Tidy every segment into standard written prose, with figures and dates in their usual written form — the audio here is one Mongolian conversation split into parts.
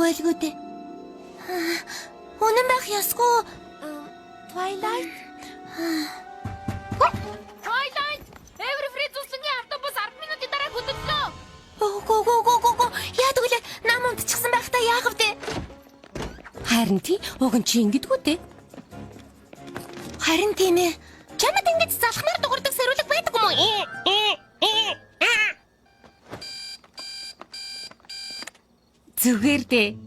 байлгүй дээ. Үнэн байх ёсгүй. Twilight. Twilight! Everfree зүслэнгийн автобус 10 минутын дараа хөдөллөө. Го. Яадаг вэ? Нам унтчихсан байх та яах вэ? Харин тий, уг нь чи ингэдэггүй дээ. Харин тийм ээ. Чамд ингэж залхмаар дуурдаг сэрүүлэг байдаг юм уу? Зүгээр дээ.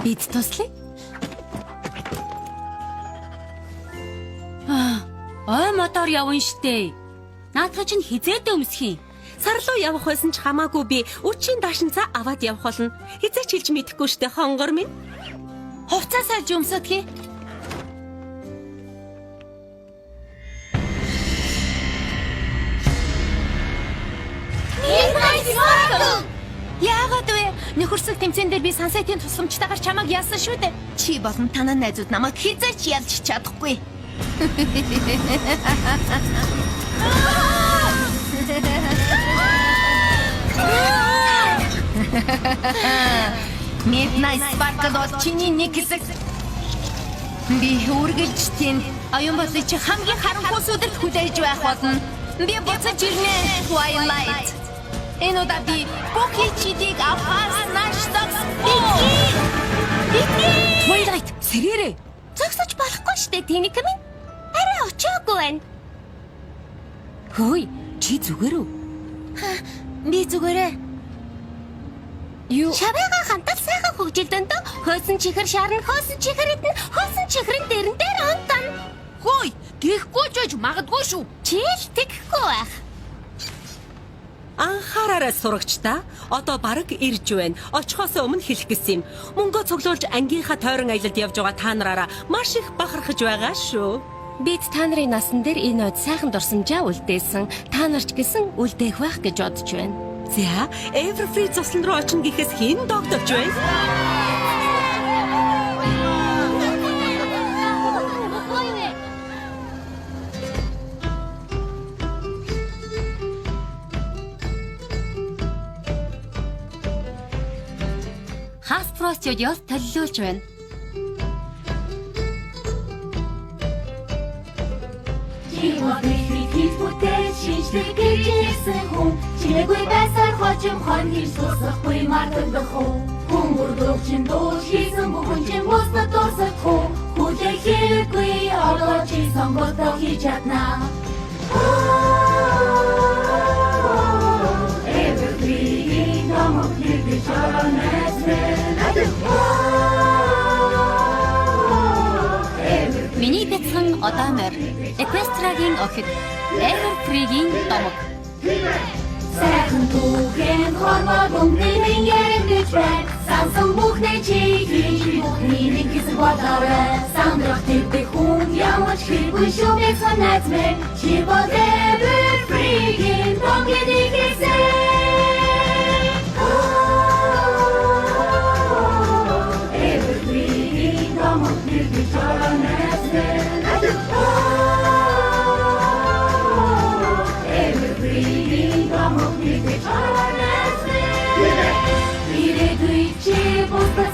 Бид туслая. Ой мотор явна штэ. Наадах чинь хизээдээ өмсөх юм. Сар руу явах байсан ч хамаагүй би үчийн даашинцаа аваад явах болно. Хизээч хэлж мэдэхгүй штэ хонгор минь. Хувцас сольж өмсөдгий. Яагаад вэ? Нөхөрсөг тэмцээн дээр би сансайтын тусламжтайгаар чамайг яасан шүү дээ. Чи болон танаа найзууд намайг хизээч ялж чадахгүй. Midnight Sparkle бол чиний нэг хэсэг. Би үргэлж тийм аюун бодлыг чи хамгийн харанхуй сүдэрт хүлээж байх болно. Би буцаж ирнэ, Twilight. Энэ удаа би бүхий чидийг авахаас нааш Twilight, сэрээрээ. Зогсож болохгүй штэ, тэнийх минь. Арай очоогүй байна. Хөөе, чи зүгээр үү? Би зүгээрээ. Юу? Шавьяага хантал сайхан хөгжилдөн дөө. Хөөсөн чихэр шарна, хөөсөн чихэр идэн, хөөсөн чихрэн дэрэн дээр онтон. Хөөе, тэгэхгүй ч байж магадгүй шүү. Чи л тэгэхгүй байх. Анхаараарай сурагч та. Одоо бараг ирж байна. Очихоос өмнө хэлэх гэсэн юм. Мөнгөө цуглуулж ангийнхаа тойрон аялалд явж байгаа та нараараа маш их бахархаж байгаа шүү. Бид та нарын насан дээр энэ од сайхан дурсамжаа үлдээсэн. Та нарч гэсэн үлдээх байх гэж бодож байна. За, Everfree цуслан руу очно гэхээс хэн догдож байна? Hasbro-ч ял толиулж байна. Хийж бүтээл шинжлэх гэжсэн хүн чимээгүй байсаар хожим хон хийж суусахгүй мартагдах уу хүн бүрдөгчин дууш хийсэн бүхэн чинь босна дурсах уу хүлээх хэрэггүй одоо чи сонгодог хийж чадна Everfree намайг хийж чаранаас Миний бяцхан одоо морь. Equestriaгийн охид. Everfree-гийн домог. Сайхан түүхэн хормоо дүнгийн яригдэж байна. Сансан бүхнээ чи хийж бүхний нэг хэсэг болоорой. Сандрах тэгдэг хүн ямар ч хэрэггүй шүү бэ санаац мэ. Чи бол Everfree-гийн домгийн нэг хэсэг. Everfree-гийн домог нэг чаранаас мэ.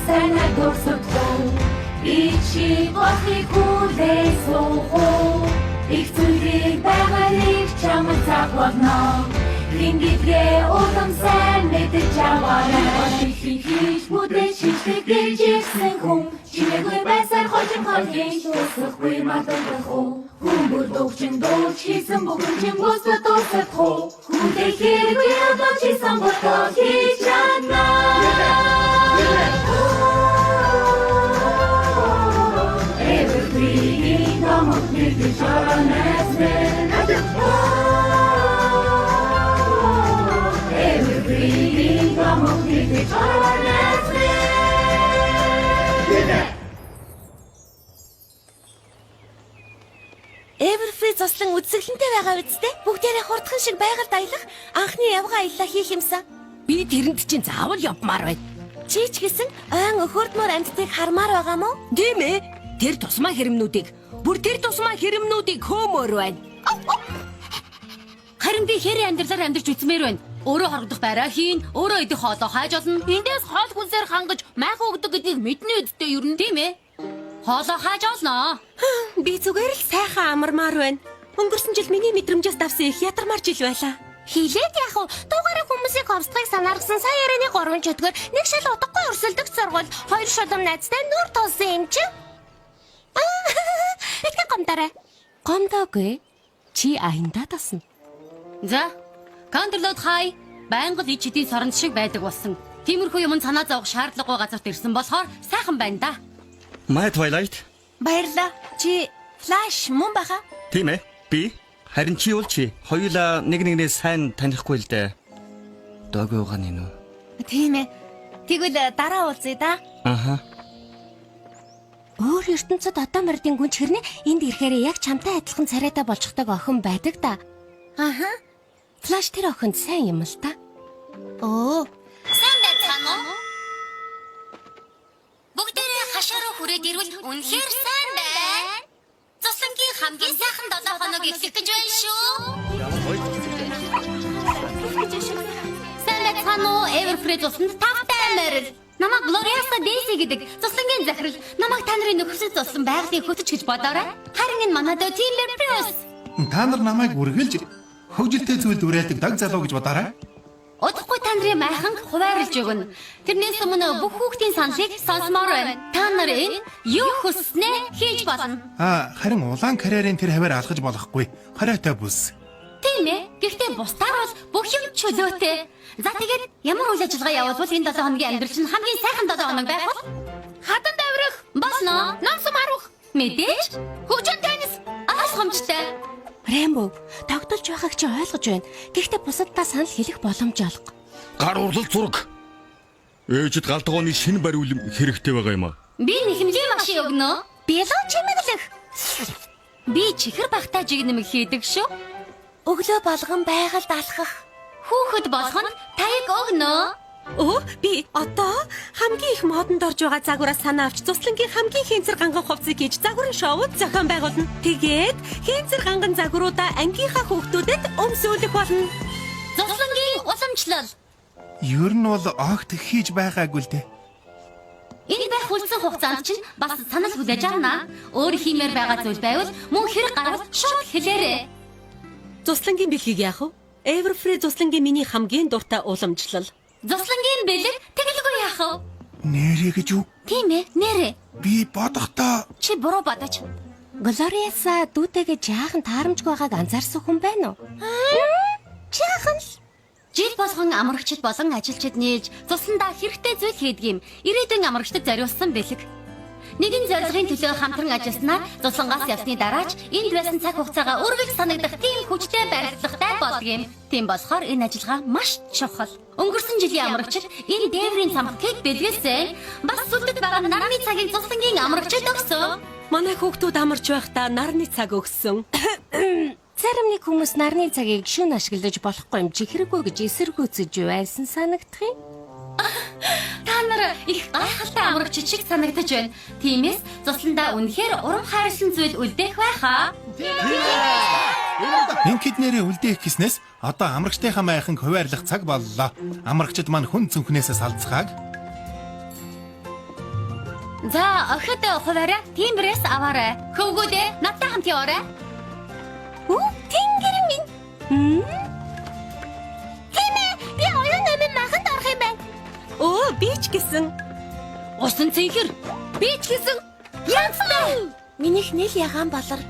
Sana dorsotoo Ichi бохи хүлээ суух Их зүйлийг байгалыг чамд загварна Рингитрээ улам сайн мэдэж аваарай Хийж бүтээл шинжлэх гэжсэн хүн Чимээгүй байсаар хожим хон хийж дуусахгүй мартагдах уу Хүн бүрдөгчин дууч хийсэн бүхэн чинь босна дуусах уу Хүлээх хэрэггүй одоо чи сонгодог хийж чадна Everfree намайг хийж чаранаас Everfree намайг хийж чаранаас Everfree заслан үзэсгэлэнтэй байгаа үсттэй. Бүгдээрээ хурдхан шиг байгаль аялах анхны явгаа аяллаа хийх юмсан. Би тэрэнд чинь заавал явмаар байна. Чи ч гэсэн ойн өхөрдмөр амьдтыг хармаар байгаа мó? Тийм ээ. Тэр тусмаа хэрэгмнүүдийг хөмөр байна. Харин би хэрэг амьдралаар амьдарч үзмээр байна. Өөрөө хорогдох байраа хийн, өөрөө идэх хоолоо хайж олно. Эндээс хоол хүнсээр хангаж майхан өгдөг гэдгийг мэднэ үсттэй ер нь. Тийм ээ. Хоолоо хайж олно. Би зүгээр л сайхан амармаар байна. Өнгөрсөн жил миний мэдрэмжээс давсан их ядармар жил байлаа. Хилээд яах вэ? Дугаараа хүмүүсийн ховсдгийг санааргасан сая ярианы 3 чөтгөр нэг шал удахгүй өрсөлдөгч сургууль, 2 шулам найзтай нүр тулсан юм чи. Битгий гомдорой. Гомдоогүй. Чи аяндаа тасна. За, контрлоод хай. Байнга л ич хэдийн соронд шиг байдаг болсон. Тиймэрхүү юм санаа зовох шаардлагагүй газарт ирсэн болохоор сайхан байна да. My Twilight. Баярлаа. Чи Flash мөн баха? Тийм ээ. Би харин чи бол чи. Хоёулаа нэг нэгнээ сайн танихгүй л дээ. Доогүй байгаа нэ нүү. Тийм ээ. Тэгвэл дараа уулзъя да. Аха. Өөр ертөнцид одоо мордын гүнч хэрнээ энд ирэхээр яг чамтай адилхан царайтай болчихдаг охин байдаг да. Аха. Флаш тэр охинд сайн юм л та. Оо. Сайн байцгаана уу? Бүгдээрээ хашаараа хүрээд ирвэл үнэхээр сайн байна. Цуслангийн хамгийн сайхан 7 хоног эхлэх гэж байна шүү. Сайн байцгаана уу? Everfree цусланд тавтай морил. Намайг Glorious Daisy гэдэг цуслангийн захирал. Намайг та нарын нөхөсөд цуслан байгалийн хөтөч гэж бодоорой. Харин энэ манайд Teamer Plus. Та нар намайг үргэлж хөвжөлтэй зүйл дүрээдэг даг залуу гэж бодоорой. Удахгүй та нарын майхан хуваарлж өгнө. Тэрнээс өмнө бүх хүүхдийн саналыг сонсомоор байна. Та нар энэ юу хүснээ хийж болно. Харин улаан карьерийн тэр хаваар алхаж болохгүй. Хориотой бүс. Тийм ээ. Гэхдээ бусдаар бол бүх юм чөлөөтэй. За тэгээд ямар үйл ажиллагаа явуулвал энэ 7 хоногийн амьдрал чинь хамгийн сайхан 7 хоног байх вэ? Хатан даврах, Болно. намсам харух, Мэдээж. хөгжин теннис. Ойлгомжтой. Рэмбо, тогтолж байгааг чи ойлгож байна. Гэхдээ бусаддаа санал хэлэх боломж олго. Гар урлал зураг. Ээжид галдгооны шинэ бариулам хэрэгтэй байгаа юм аа. Би нэхэмжээ машин өгнө. Билүү чимэглэх. Би чихэр багтаа жигнэмэг хийдэг шүү. Өглөө болгон байгальд алхах. Хүүхэд болгоно таяг өгнө. Өө, би одоо хамгийн их модонд орж байгаа загвараас санаа авч Цуслангийн хамгийн хэнцэр ганган хувцсыг хийж загварын шоуд зохион байгуулна. Тэгээд хэнцэр ганган загваруудаа ангийнхаа хүүхдүүдэд өмсүүлэх болно. Цуслангийн уламжлал. Ер нь бол огт хийж байгаагүй л дээ. Энэ байх хүлцэн хугацаанд чинь бас санал хүлээж авна. Өөр хиймээр байгаа зүйл байвал мөн хэрэг гарвал шууд хэлээрэй. Цуслангийн бэлгийг яах вэ? Everfree Цуслангийн миний хамгийн дуртай уламжлал. Цуслангийн бэлэг тэгэлгүй яах вэ? Нэрээ гэж юу? Тийм ээ, нэрээ. Би бодохдоо Чи буруу бодож. Glorious дүүтэйгээ жаахан таарамжгүй байгааг анзаарсан хүн байна уу? Жаахан л. Жил болгон амрагчид болон ажилчид нээж цусландаа хэрэгтэй зүйл хийдэг юм. Ирээдүйн амрагчдад зориулсан бэлэг. Нэгэн зорилгын төлөө хамтран ажилласнаар цуслангаас явсны дараач энд байсан цаг хугацаагаа үргэлж санагдах тийм хүчтэй барилдахтай болдог юм. Тийм болохоор энэ ажиллагаа маш чухал. Өнгөрсөн жилийн амрагчид энэ дээврийн цамхгийг бэлгээсэн. Бас сүлдэд байгаа нарны цагийг цуслангийн амрагчид өгсөн. Манай хүүхдүүд амарч байхдаа нарны цаг өгсөн. Зарим нэг хүмүүс нарны цагийг шүн ашиглаж болохгүй юм чи хэрэггүй гэж эсэргүүцэж байсан санагдах юм. Та нар их гайхалтай амрагчид шиг санагдаж байна. Тиймээс цусландаа үнэхээр урам хайрлсан зүйл үлдээх байхаа. ингээд нэрээ үлдээх гэснээс одоо амрагчтайхаа майхан хуваарлах цаг боллоо. Амрагчид маань хүн цүнхнээс салцгааг. За, охид хуваарай. Тиймрээс аваарай. Хөвгүүдээ надтай хамт яваарай. Үу, тэнгэр минь. Тэмээ, би оюун намын маханд орох юм байна. Өө, би ч гэсэн. Усан цэнхэр. Би ч гэсэн. Янцтай. Минийх нэл ягаан болор.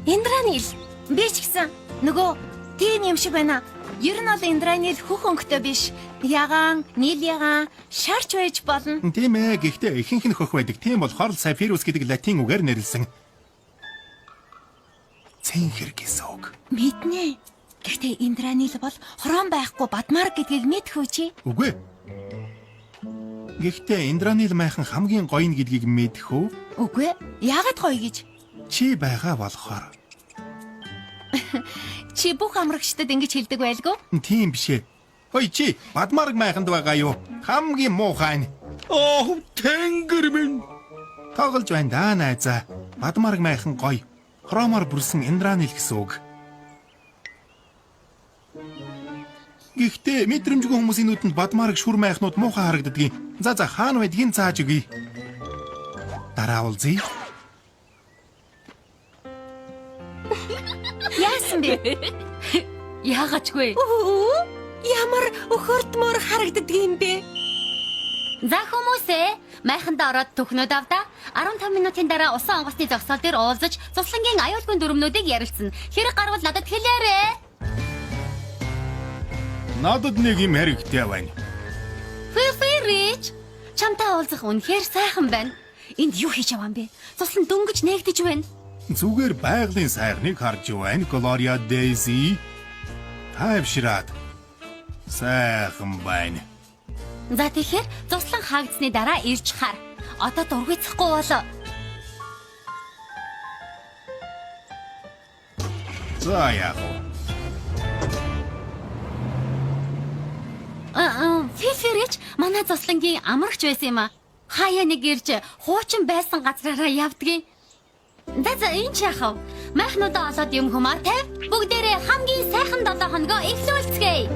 Индранил. Би ч гэсэн. Нөгөө тийм юм шиг байна. Ер нь бол Индранил хөх өнгөтэй биш. Ягаан, нийл ягаан, шарч байж болно. Тийм ээ, гэхдээ ихэнх нь хөх байдаг. Тийм болохоор Sapphirus гэдэг латин үгээр нэрлсэн. Цэнхэр гэсэн үг. Мэднэ. Гэхдээ Индранил бол хорон байхгүй бадмаар гэдгийг мэдхүү чи. Үгүй. Гэхдээ Индранил майхан хамгийн гоё нь гэдгийг мэдэх үү? Үгүй. Яагаад гоё гэж? Чи байгаа болохоор. Чи бүх амрагчдад ингэж хэлдэг байлгүй? Тийм биш ээ. Ой чи бадмарг майханд байгаа юу? Хамгийн муухай нь. Тэнгэр минь. Тоглож байна да найзаа. Бадмарг майхан гоё. Хромоор бүрсэн Индранил гэсэн үг. Гэхдээ мэдрэмжгүй хүмүүсийн нүдэнд бадмаараг шүр майхнууд муухай харагддгийг. За хаана байдгийг зааж өгье. Дараа уулзъя. Яасан бэ? Яагачгүй. Ямар өхөрдмөр харагддаг юм бэ? За хүмүүсээ майханд ороод түхнүүд авда 15 минутын дараа усан онгоцны зогсоол дээр уулзаж цуслангийн аюулгүй дүрмнүүдийг ярилцсан. Хэрэг гарвал надад хэлээрэй. Надад нэг юм хэрэгтэй байна. Фифирич, чамтай уулзах үнэхээр сайхан байна. Энд юу хийж яваа юм бэ? Цуслан дөнгөж нээгдэж байна. Зүгээр байгалийн сайхныг харж байна. Gloria Daisy. Тайвшраад. Сайхан байна. За тэгэхээр цуслан хаагдсны дараа ирж хар. Одоо дургуйцахгүй болоо. За яах вэ? Фифирич, манай цуслангийн амрагч байсан юм а. Хаяа нэг ирж хуучин байсан газраараа явдгийн. За энэ ч яах вэ? Майхнуудаа олоод юм хумаа тавь. Бүгдээрээ хамгийн сайхан 7 хоногоо эхлүүлцгээе.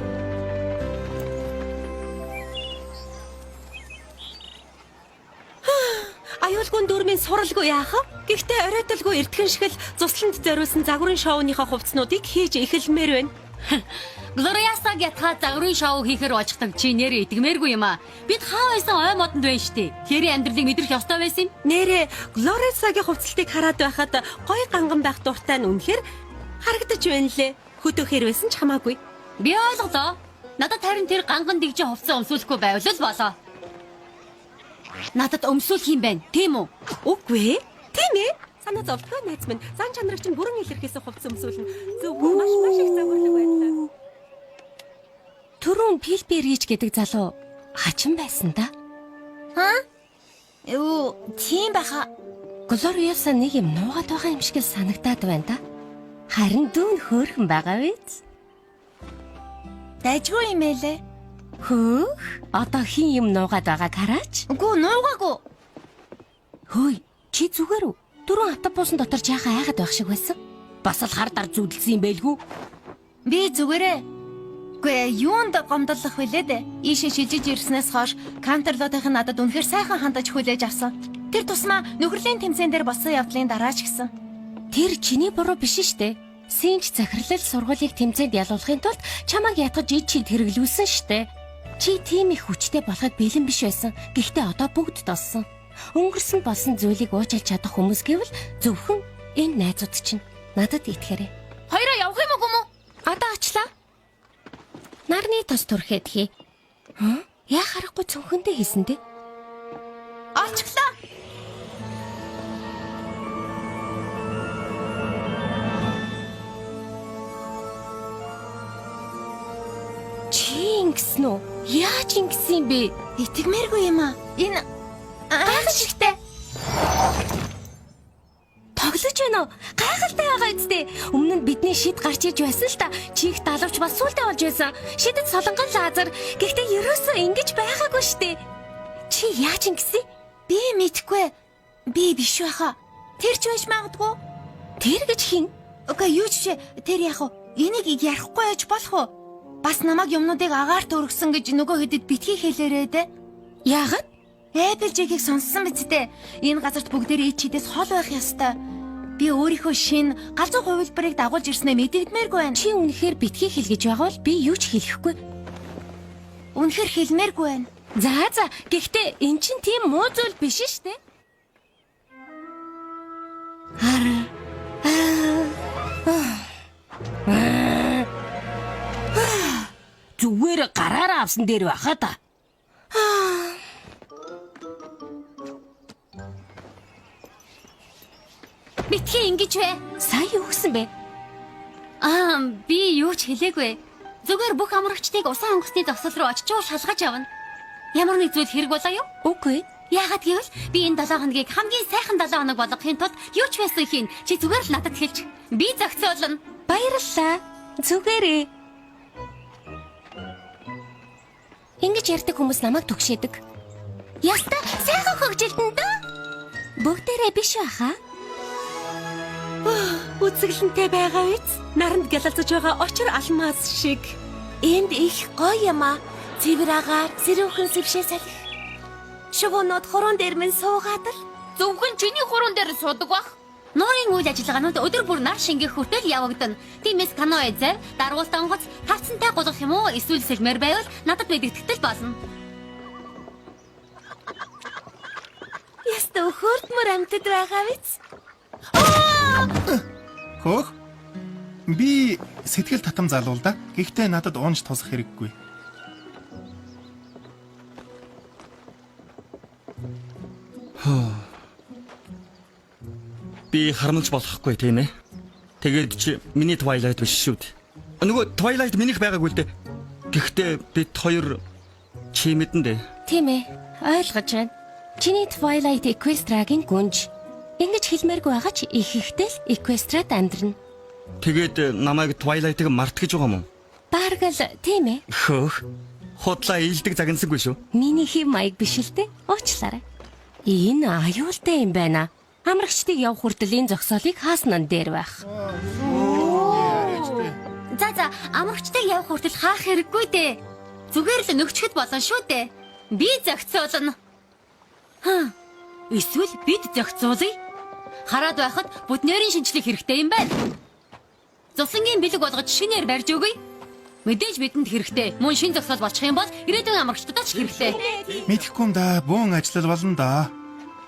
Аюулгүй дүрмийн суралгүй яах вэ? Гэхдээ оройтолгүй эртхэн шиг л цусланд зориулсан загварын шоуныхоо хувцснуудыг хийж эхэлмээр байна. Глориасаг ятха загварын шоу хийхэр очихдаг чи нэрээ идгмээргүй юм а. Бид хаа байсан ой модонд байна штэ. Тэрийн амьдралыг мэдрэх ёстой байсан юм. Нэрээ Глориасагийн хувцалтыг хараад байхад гоё ганган байх дуртай нь үнэхээр харагдаж байна лээ. Хөдөөхээр байсан ч хамаагүй. Би ойлголоо. Надад харин тэр ганган дэгжин хувцас өмсөхгүй байвал л болоо. Надад өмсүүлэх юм байна. Тийм үү? Үгүй ээ. Тийм ээ. Санаа зовдгоо найз минь. Зан чанарыг чинь бүрэн илэрхийлсэн хувцас өмсүүлнэ. Зөв маш их загварлаг байлаа. Түрүүн Пилберич гэдэг залуу хачин байсан да? Тийм баха. Глориаса нэг юм нуугаад байгаа юм шиг л санагдаад байна да. Харин дүүн хөөрхөн байгаа биз? Дайжгүй юм ээ. Хөөх, одоо хин юм нуугаад байгааг хараач. Үгүй нуугаагүй. Хөөе, чи зүгээр үү? Түрүүн автобусын дотор жаахан айгаад байх шиг байсан. Бас л хар дар зүудэлсэн юм байлгүй. Би зүгээрээ. Үгүй юунд гомдлох вүлээ дээ. Ийшээ шижиж ирснээс хойш Кантерлотынх нь надад үнэхээр сайхан хандаж хүлээж авсан. Тэр тусмаа нөхөрлийн тэмцээн дээр болсон явдлын дараа ч гэсэн. Тэр чиний буруу биш штэ. Синч захирлал сургуулийг тэмцээнд ялуулахын тулд чамайг ятгаж ичид хэрэглүүлсэн штэ. Чи тийм их хүчтэй болоход бэлэн биш байсан. Гэхдээ одоо бүгд тоссон. Өнгөрсөн болсон зүйлийг уучлж чадах хүмүүс гэвэл зөвхөн энэ найзууд чинь. Надад итгээрэй. Хоёроо явах юм уу? Одоо очлаа. Нарны тос түрхэд хий. Яа харахгүй цөнхөндөө хийсэн дээ. Олчглаа. Чи ингэсэн үү? Яаж ингэсэн бэ? Итгэмээргүй юм а. Энэ Гайхалтай. Тоглож байна уу? Гайхалтай байгаа үстэй. Өмнө нь бидний шид гарч иж байсан л та. Чих далавч бас сүултээ болж байсан. Шидэд солонгон лазер. Гэхдээ ерөөсөө ингэж байгаагүй штэ. Чи яаж ингэсэн? би мэдхгүй. Би биш байхаа. Тэр ч байж магадгүй. Тэр гэж хин? Окей, юу ч тэр яах вэ? Энийг ярихгүй яж болох уу? Бас намайг юмнуудыг агаарт өргөсөн гэж нөгөө хэдэд битгий хэлээрээ дээ. Яагаад? Эпплжэгийг сонссон биз дээ. Энэ газарт бүгдээрээ ичидээс хол байх ёстой. Би өөрийнхөө шин галзуу хувилбарыг дагуулж ирснээ мэдэгдмээргүй байна. Чи үнэхээр битгий хэл гэж байгаа бол би юу ч хэлэхгүй. Үнэхээр хэлмээргүй байна. За, гэхдээ эн чин тийм муу зүйл биш штэ. Зүгээр гараараа авсан дээр байхаа та. Битгий ингэж вэ? Сая юу гэсэн бэ? Би юу ч хэлээгүй. Зүгээр бүх амрагчдыг усан онгоцны зогсол руу очиж шалгаж авна. Ямар нэг зүйл хэрэг болоо юу? Үгүй. Яагаад гэвэл би энэ 7 хоногийг хамгийн сайхан 7 хоног болгохын тулд юу ч байсан хийн. Чи зүгээр л надад хэлж. Би зохицуулна. Баярлалаа. Зүгээрээ. Ингэж ярьдаг хүмүүс намайг түгшээдэг. Яста сайхан хөгжилтэн дөө. Бүгдээрээ биш байхаа. Үзэсгэлэнтэй байгаа биз? Наранд гялалзаж байгаа очир алмаз шиг. Энд их гоё юм аа. Цэвэр агаар сэрүүхэн сэвшээ салхи. Шугуунууд хуруун дээр мэн суугаад л. Зөвхөн чиний хуруун дээр суудаг бах. Нуурын үйл ажиллагаанууд өдөр бүр нар шингэх хүртэл явагдана. Тиймээс каноэ зав, даргуулт онгоц, тавцантай гулгах юм уу эсвэл сэлмэр байвал надад мэдэгдэхтэл болно. Яста хөөртмөр амтд байгаа биз? Хөөх. Би сэтгэл татам залуул да. Гэхдээ надад уунж тусах хэрэггүй. Би харамлж болохгүй тийм ээ. Тэгээд чи миний Twilight биш шүү дээ. Нөгөө Twilight минийх байгаагүй л дээ. Гэхдээ бид хоёр чи мэдэн дээ. Тийм ээ. Ойлгож байна. Чиний Twilight Equestria-гийн гүнж. Ингэж хэлмээргүй байгаа ч их ихтэй л Equestria-д амьдрна. Тэгээд намайг Twilight-ыг март гэж байгаа юм уу? Бараг л тийм ээ. Хөөх. Худлаа ийдэг загнасангүй шүү. Миний хэв маяг биш л дээ. Уучлаарай. Энэ аюултай юм байна. Амрагчдыг явах хүртэл энэ зогсоолыг хааснан дээр байх. За амрагчдыг явах хүртэл хаах хэрэггүй дээ. Зүгээр л нөгчөхөд болно шүү дээ. Би зохицуулна. Эсвэл бид зохицуулъя. Хараад байхад бүднэрийн шинжлэх хэрэгтэй юм байна. Зуслангийн бэлэг болгож шинээр барьж өгье. Мэдээж бидэнд хэрэгтэй. Мөн шин зохицол болчих юм бол ирээдүйн амрагчдад ч хэрэгтэй. Мэдэхгүй юм да. Буун ажиллал болно да.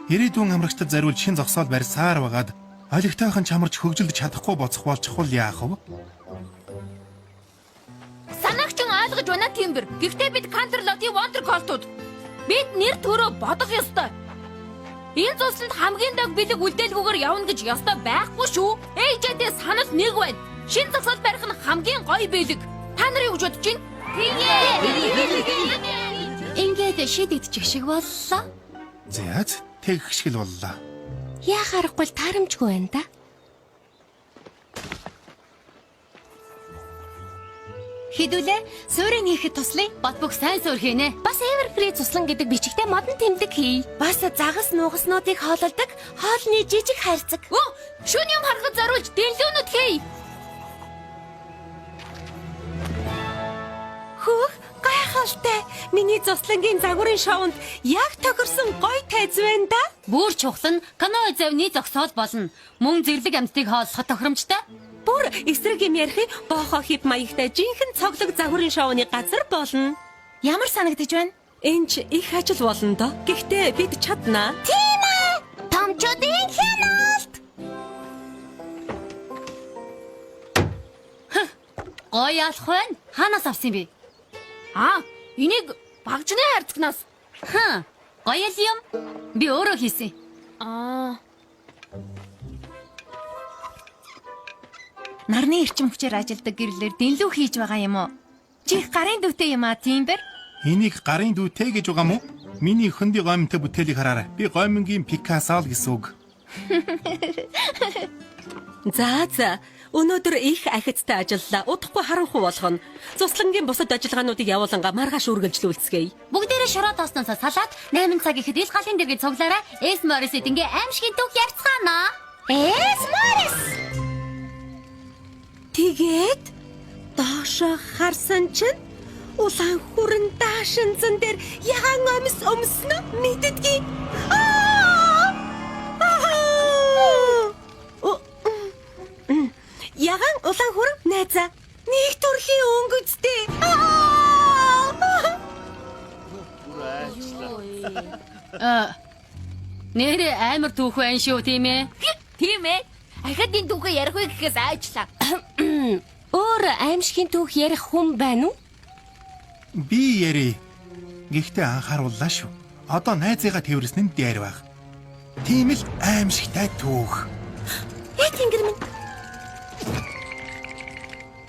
Ирээдүйн амрагчдад зариулж шин зогсоол барьсаар байгаад олигтойхон чамарч хөгжилж чадахгүй боцох болчихвол яах вэ? Санаагч ойлгож байна Тимбер. Гэхдээ бид Кантерлотийн Wondercolt-ууд бид нэр төрөө бодох ёстой. Энэ цусланд хамгийн дог бэлэг үлдээлгүйгээр явна гэж ёстой байхгүй шүү. Ээжэдээ санал нэг байна. Шин зогсоол барих нь хамгийн гоё бэлэг. Та нар юу гэж бодож байна? Ингээд шийдэгдчих шиг боллоо. Зяц тэгэх шиг л боллоо. Яах аргагүй л таарамжгүй байна да. Хэдүүлээ суурийг хийхэд туслая. Бат бөх сайн суурь хийнэ. Бас Everfree цуслан гэдэг бичигтэй модон тэмдэг хий. Бас загас нугаснуудыг хоололдог хоолны жижиг хайрцаг. Өө, шөнө юм харахад зориулж дэлгүүнүүд хий. Хөөх, гайхалтай. Миний цуслангийн загварын шоунд яг тохирсон гоё тайз байна да. Бүр чухал нь каноэ завны зогсоол болно. Мөн зэрлэг амьтдыг хооллоход тохиромжтой. Бүр эсрэг юм ярих боохоо хип маягтай жинхэнэ цоглог загварын шоуны газар болно. Ямар санагдаж байна? Энд ч их ажил болно доо. Гэхдээ бид чаднаа. Тийм ээ. Томчуудын хяналт. Гоё алах байна. Хаанаас авсан бэ? Энийг багжны хайрцагнаас. Гоё л юм. Би өөрөө хийсэн. Нарны эрчим хүчээр ажилдаг гэрлэр дэнлүү хийж байгаа юм уу? Чи их гарын дүүтэй юм аа, Тимбер? Энийг гарын дүүтэй гэж байгаа мó? Миний хөнди гомтой бүтээлийг хараарай. Би гомингийн Пикассо л гэсэн үг. За. Өнөөдөр их ахицтай ажиллалаа. Удахгүй харанхуй болгоно. Цуслангийн бусад ажиллагаануудыг явууланга маргааш үргэлжлүүлцгээе. Бүгдээрээ шороо тоосносоо салаад 8 цаг ихэд ил галын дэргэд цуглаарай. Эс Морис эдингээ аимшигын түүх явцгаана. Эс Морис. Тэгээд доошоо харсан чинь улаан хүрэн даашинзан дээр ягаан өмс өмснө мэддэггүй. Ягаан улаан хүрэн найзаа нэг төрхийн өнгөцтэй. Нэрээ амар түүх байна шүү, тийм ээ. Тийм ээ. Ахад энэ түүхээ ярих вэ гэхээс айчлаа. Өөр аимшигын түүх ярих хүн байна уу? Би яри. Гэхдээ анхаарууллаа шүү. Одоо найзыгаа тэрвэрсэн нь дээр байх. Тийм л аимшигтай түүх. Яг тэнгэр минь.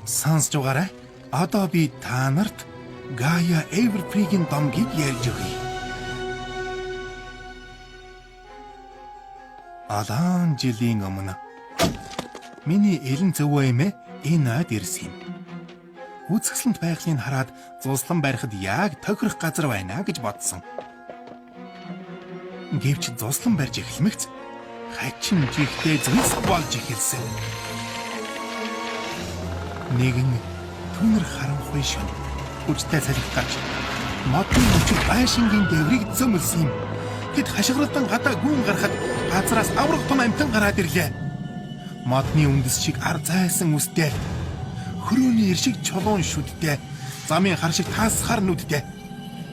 Сонсож байгаарай. Одоо би та нарт Gaia Everfree-гийн домгийг ярьж өгье. Алан жилийн өмнө миний элен зөвөө эмээ энэ ойд ирсэн юм. Үзэсгэлэнт байгалийн хараад зуслан барихад яг тохирох газар байна гэж бодсон. Гэвч зуслан барьж эхлэмэгц хачин чихтэй зүс болж эхэлсэн. Нэгэн Түүнэр харанхуй шин. Хүчтэй салхи гарч модны өчиг байшингийн дэврийг зөмөлсөн юм. Тэд хашгиралдан гадаа гүн гарахад газраас авраг том амтан гараад ирлээ. Модны үндэс шиг ар зайсан үстэй. Хөрөөний иршиг чулуун шүдтэй. Замын хар шиг таас хар нүдтэй.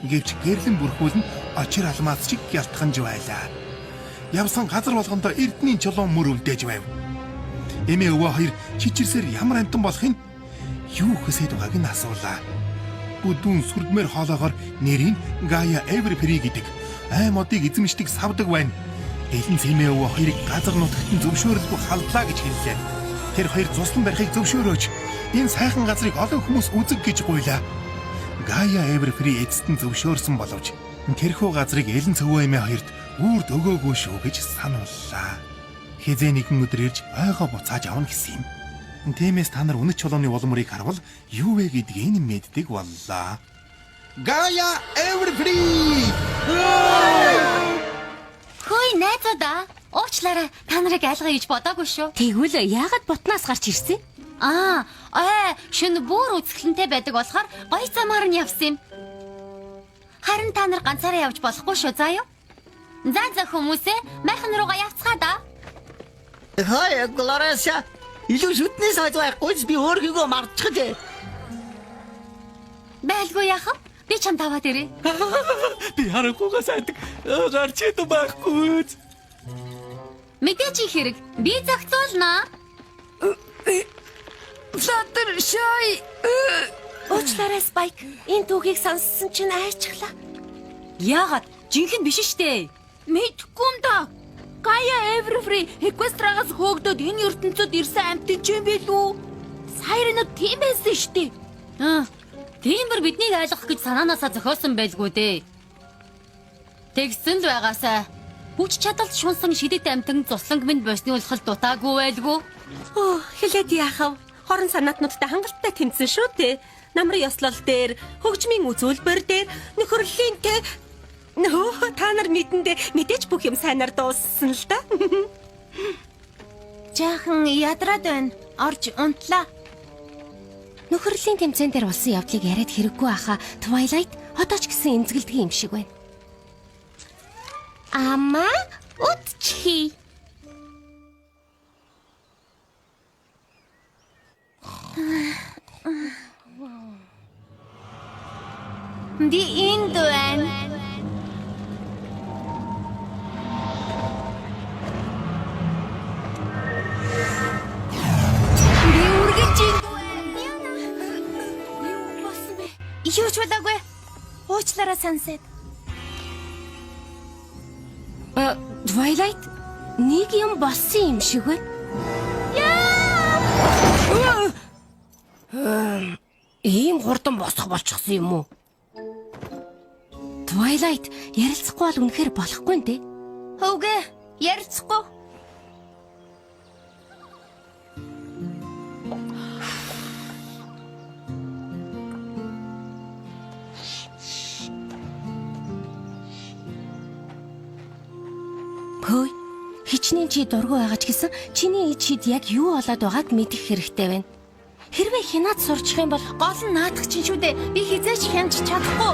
Гэвч гэрлэн бүрхүүл нь очир алмаз шиг гялтганж байлаа. Явсан газар болгондоо эрдний чулуун мөр үлдээж байв. Эмээ өвөө хоёр чичирсээр ямар амтан болохын юу хүсэж байгааг нь асуулаа. Бүдүүн сүрдмээр хоолоогоор нэрийг Гая Эверфри гэдэг аймодыг эзэмшдэг савдаг байна. Элен эмээ өвөө хоёрыг газар нутагт нь зөвшөөрөлгүй халдлаа гэж хэллээ. Тэр хоёр цуслан барихыг зөвшөөрөөч. Энэ сайхан газрыг олон хүмүүс үзэг гэж гуйлаа. Гая Эверфри эцэст нь зөвшөөрсөн боловч тэрхүү газрыг Элен цөвөө эмээ хоёрт үрд өгөөгүй шүү гэж санууллаа. Хизээ нэгэн өдөр ирж ойгоо буцааж авна гэсэн юм. Тиймээс та нар үнэт чулууны улмыг харвал юу вэ гэдгийг мэддэг боллоо. Гая Эверфри! Хөөе найзуудаа. Уучлаарай. Та нарыг айлгая гэж бодоогүй шүү. Тэгвэл яагаад бутнаас гарч ирсэн? Шинэ бүр үзэсгэлэнтэй байдаг болохоор гоё замаар нь явсан юм. Харин та нар ганцаараа явж болохгүй шүү заа юу? За хүмүүсээ майхан руугаа явцгаа да. Хөөе, Глорасия. Илүү шүтний сайд байхгүй би өөрийгөө мартчихлээ. Байлгүй яхав? Би чамд аваад ирээ. Би харахгүйгаа сайдаг. Гарч идэв байхгүй. Мэдээж их хэрэг. Би зохицуулнаа. Флаттер шай. Уучлаарай Спайк. Энэ түүхийг сонссон чинь айчглаа. Яагаад? Жинхэнэ биш штэ. Мэдгүй юм да. Гая Эверфри Эквестрагаас хөөгдөд энэ ертөнцид ирсэн амьтан ч юм билүү? Сайрнууд тийм байсан штэ. Тиймэр биднийг ойлгох гэж санаанаасаа зохиосон байлгүй дээ. Тэгсэн л байгаасаа. Хүч чадалт шунсан шидэт амтан цусланг минь босны улхал дутаагүй байлгүй. Хэлээд яахав? Хорон санаатнуудтай хангалттай тэмцэн шүү дээ. Намрын ёслол дээр, хөгжмийн үзүүлбэр дээр, нөхөрлөлийн та нар мэдэндээ мэдээж бүх юм сайнаар дууссан л да. Жаахан ядраад байна. Орж унтлаа. Нөхөрлөлийн тэмцээн дээр болсон явдлыг яриад хэрэггүй ахаа. Twilight одоо ч гэсэн эмзэгэлдэг юм шиг байна. Ама утчи. Би энд байна. Би үргэлж энд байна. Юу болсон бэ? Юу ч удаагүй. Уучлаарай Sunset. Twilight нэг юм болсон юм шиг байна. Ийм хурдан босох болчихсон юм уу? Twilight ярилцахгүй бол үнэхээр болохгүй нэ. Хөөгээ, ярилцахгүй. Хөөе, хичнээн чи дургу байгаа ч гэсэн чиний ид шид яг юу болоод байгааг мэдэх хэрэгтэй байна. Хэрвээ хянаад сурчих юм бол Гол нь наадах чинь шүү дээ. Би хизээч хянаж чадахгүй.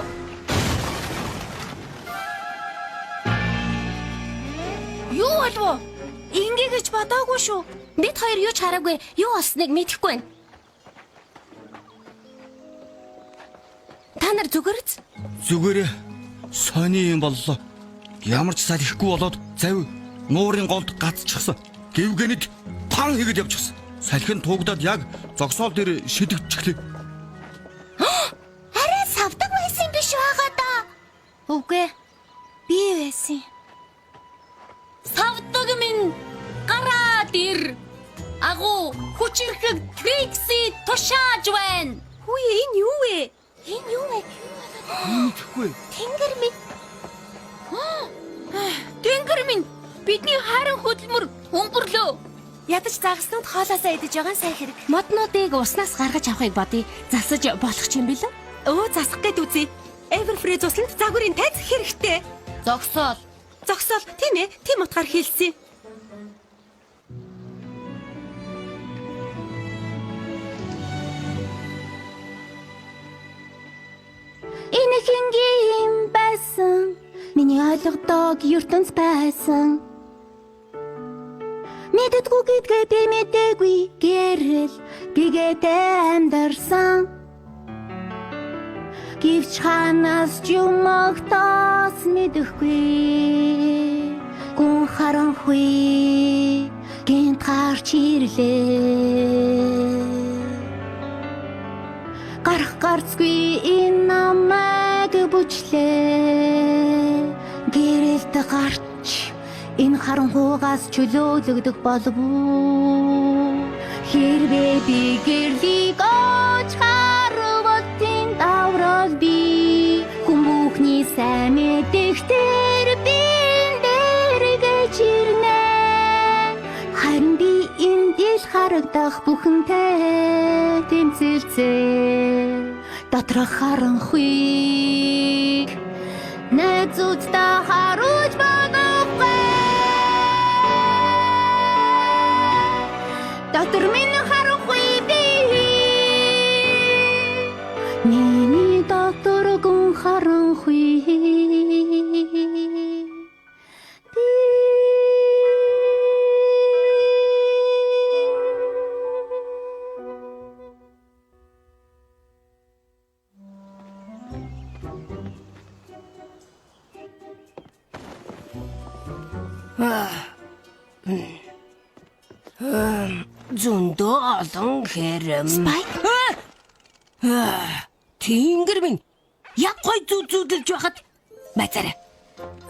Юу болов? Ингээгэж бодоогүй шүү. бид хоёр юу ч хараагүй, юу болсныг мэдэхгүй байна. Та нар зүгээрч Зүгээрээ сони юм боллоо. Ямар ч салхихгүй болоод завь нуурын голд гацчихсан. Гэвгэнэд пан хийгээд явчихсан. Салхин туугдаад яг зогсоол дээр шидэгчихлээ. Арай савдаг байсан биш байгаа да. Үгүй. Би байсан. Савдаг минь гараад ир. Агуу хүчирхэг Трикси тушааж байна. Хүй энэ юу вэ? Энэ юу вэ? Мэдхгүй. Тэнгэр минь Тэнгэр минь бидний харин хөдөлмөр өнгөрлөө. Ядаж загснууд хоолоосоо идэж байгаа сайн хэрэг. Моднуудыг уснаас гаргаж авахыг бодъё. Засаж болох ч юм бэлээ? Засах гээд үзье. Эверфри цусланд загварын тайзах хэрэгтэй. зогсоол. Зогсоол тийм ээ. Тийм утгаар хэлсэн. энгийн байсан. Миний ойлгодог ертөнц байсан. Мэддэггүй гэдгээ би мэдээгүй гэрэл гэгээдээ амьдарсан. Гэвч ханаас ч юм огтоос мэдэхгүй. Гүн харанхуй гинт гарч ирлээ. Гарах гарцгүй энэ намайг бүчлээ. Гэрэлд гарч энэ харанхуйгаас чөлөөлөгдөх болов уу? Хэрвээ би гэрлийг оч харвалтын даврал би хүн бүхний сайн мэдэгтэр бин дээр гэж ирнэ. Харин би энэ дэл харагдах бүхэнтэй тэмцэлцээ. Доторх харанхуйг найзуудтай харуулж бодохгүй. Дотор минь харанхуй би. Миний дотор гүн харанхуй. Зөндөө олон хэрэм. Спайк. Тэнгэр минь яг гой зүүдэлж байхад мацаарай.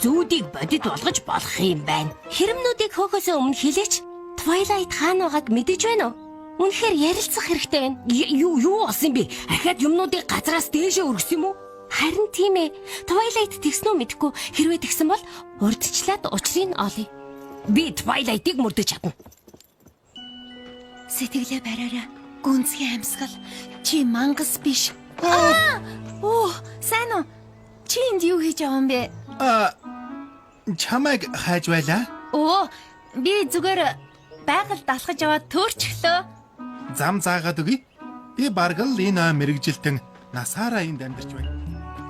Зүүдийг бодит болгож болох юм байна. Хэрэмнүүдийг хөөхөөс өмнө хэлээч. Twilight хаана байгааг мэдэж байна уу? Үнэхээр ярилцах хэрэгтэй байна. Юу болсон бэ? Ахаад юмнуудыг газраас дээшээ өргөсөн юм уу? Харин тийм ээ. Twilight тэгсэн үү мэдэхгүй. Хэрвээ тэгсэн бол урдчлаад учрыг олъё. Би Twilight-ыг мөрдөж чадна. Сэтгэлээ бариараа. Гүнзгий амьсгал. Чи мангас биш. Оо, сайн уу? Чи энд юу хийж байгаа юм бэ? Чамайг хайж байлаа. Оо, би зүгээр байгальд алхаж аваад төөрчлөө. Зам заагаад өгье. Би бараг л энэ мэрэгжилтэн насаараа энд амьдарч байна.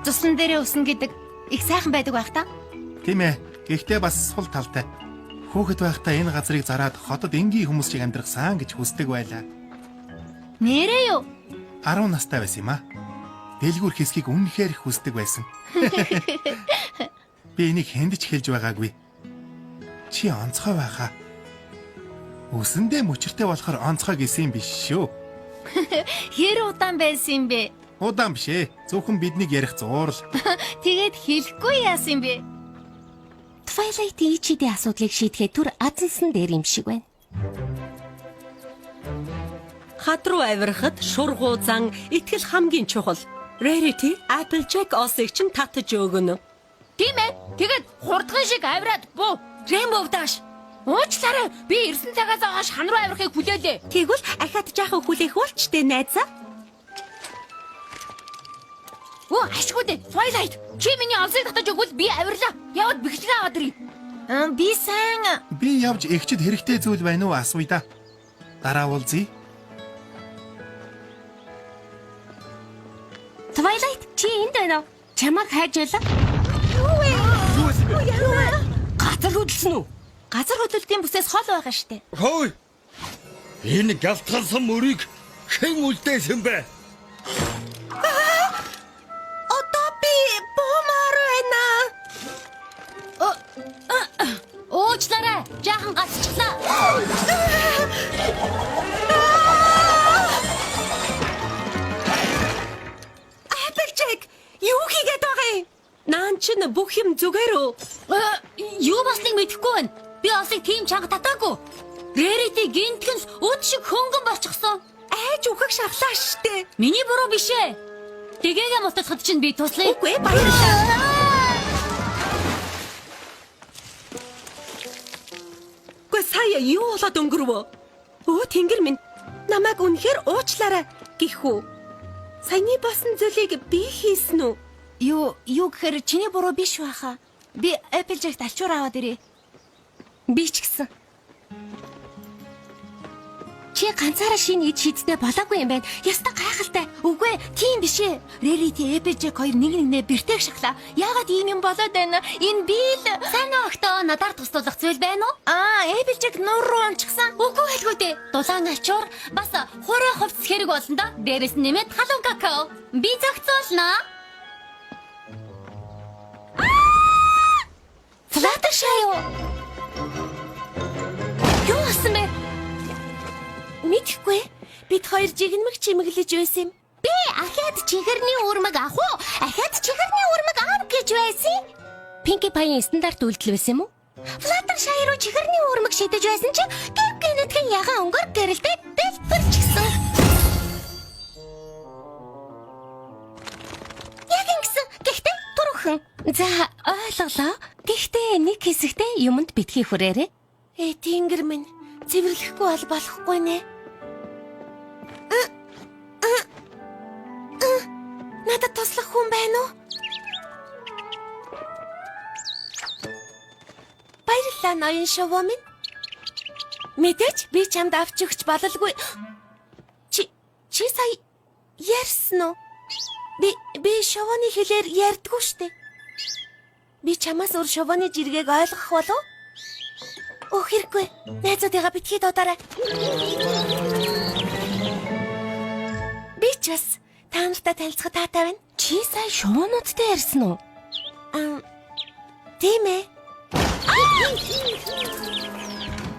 Цусан дээрээ өснө гэдэг их сайхан байдаг байх та. Тийм ээ. Гэхдээ бас сул талтай. Хүүхэд байхдаа энэ газрыг зараад хотод энгийн хүмүүс шиг амьдрахсан гэж хүсдэг байлаа. Нэрээ юу? 10 настай байсан юм аа. Дэлгүүр хэсгийг үнэхээр их хүсдэг байсан. Би энийг хэнд ч хэлж байгаагүй. Чи онцгой байхаа. Үсэндээ мөчөртэй болохоор онцгой гэсэн юм биш шүү. Хэр удаан байсан юм бэ? Удаан биш ээ. Зөвхөн биднийг ярих зуурал. Тэгээд хэлэхгүй яасан юм бэ? Twilight-ийн ичидийн асуудлыг шийдэхэд түр азансан дээр юм шиг байна. Хад руу авирахад шургуузан итгэл хамгийн чухал. Rarity Applejack осыг чинь татаж өгнө. Тийм ээ. Тэгээд хурдган шиг авираад буу. Rainbow Dash. Уучлаарай. Би ирсэн цагаас хойш хан руу авирахыг хүлээлээ. Тэгвэл ахаад жаахан хүлээх болчтой найзаа. Оо, ашгүй дээ. Twilight. Чи миний олсыг татаж өгвөл би авирлаа. Яваад бэхлэгээ аваад ирье. Би сайн. Би явж эгчд хэрэгтэй зүйл байна уу асууя да. Дараа уулзъя. Twilight чи энд байна уу? Чамайг хайж байлаа. Газар хөдлсөн үү? Газар хөдлөлтийн бүсээс хол байгаа штэ. Хөөе. Энэ гялтгансан мөрийг хэн үлдээсэн бэ? Одоо би буумаар байна. Уучлаарай. Жаахан гацчихлаа. Applejack, юу хийгээд байгаа юм? Наан чинь бүх юм зүгээр үү? Юу болсныг мэдэхгүй байна. Би осыг тийм чанга татаагүй. Rarity гинтгэнс өд шиг хөнгөн болчихсон. Айж үхэх шахлаа штэ. Миний буруу биш ээ. Тэгээгээ муталхад чинь би туслая. Үгүй баярлалаа. Гүй сая юу болоод өнгөрвөө? Өө тэнгэр минь намайг үнэхээр уучлаарай гихүү. Саяны болсон зүйлийг би хийсэн үү? Юу гэхээр чиний буруу биш байхаа. Би Applejack альчуур аваад ирээ. Би ч гэсэн. Чи Чи ганцаараа шинэ ид шийдтэй болоогүй юм байна. Яста гайхалтай. Үгүй ээ, тийм биш ээ. Рерити Эпежек хоёр нэг нэгнээ бэртэйг шахлаа. Яагаад ийм юм болоод байна? Энэ би л Сайн уу охтоо надаар туслах зүйл байна уу? Эпежек нуур руу ончихсан. Үгүй хэлгүй дээ. Дулаан ачуур бас хуурай хувцс хэрэг болно да. Дээрээс нь нэмээд халуун какао. Би зохицуулнаа. Флаттершай юу? Юу асан бэ? Мэдхгүй. Бид хоёр жигнэмэг чимэглэж байсан юм. Би ахаад чихэрний урмаг ах уу? Ахаад чихэрний урмаг аав гэж байсан. Пинки Пайн стандарт үйлдэл байсан юм уу? Флаттершай руу чихэрний урмаг шидэж байсан чи гинэтхэн ягаан өнгөр гэрэлтэй дэлбэрчихсэн. Яг ингэсэн. Гэхдээ турхан. За ойлголоо. Гэхдээ нэг хэсэгтээ юмд битгий хүрээрээ. Тэнгэр минь цэвэрлэхгүй бол болохгүй нэ. Надад туслах хүн байна уу? Баярлалаа ноён шувуу минь. Мэдээч би чамд авч өгч бололгүй. Чи сая ярьсан уу? Би шувууны хэлээр ярьдгүй штэ. Би чамаас өөр шувууны жиргэг ойлгох болов? Өөх хэрэггүй. Найзуудыгаа битгий дуудаарай. Би ч бас та нартай танилцахад таатай байна. Чи сая шуунуудтай ярьсан уу? Тийм ээ.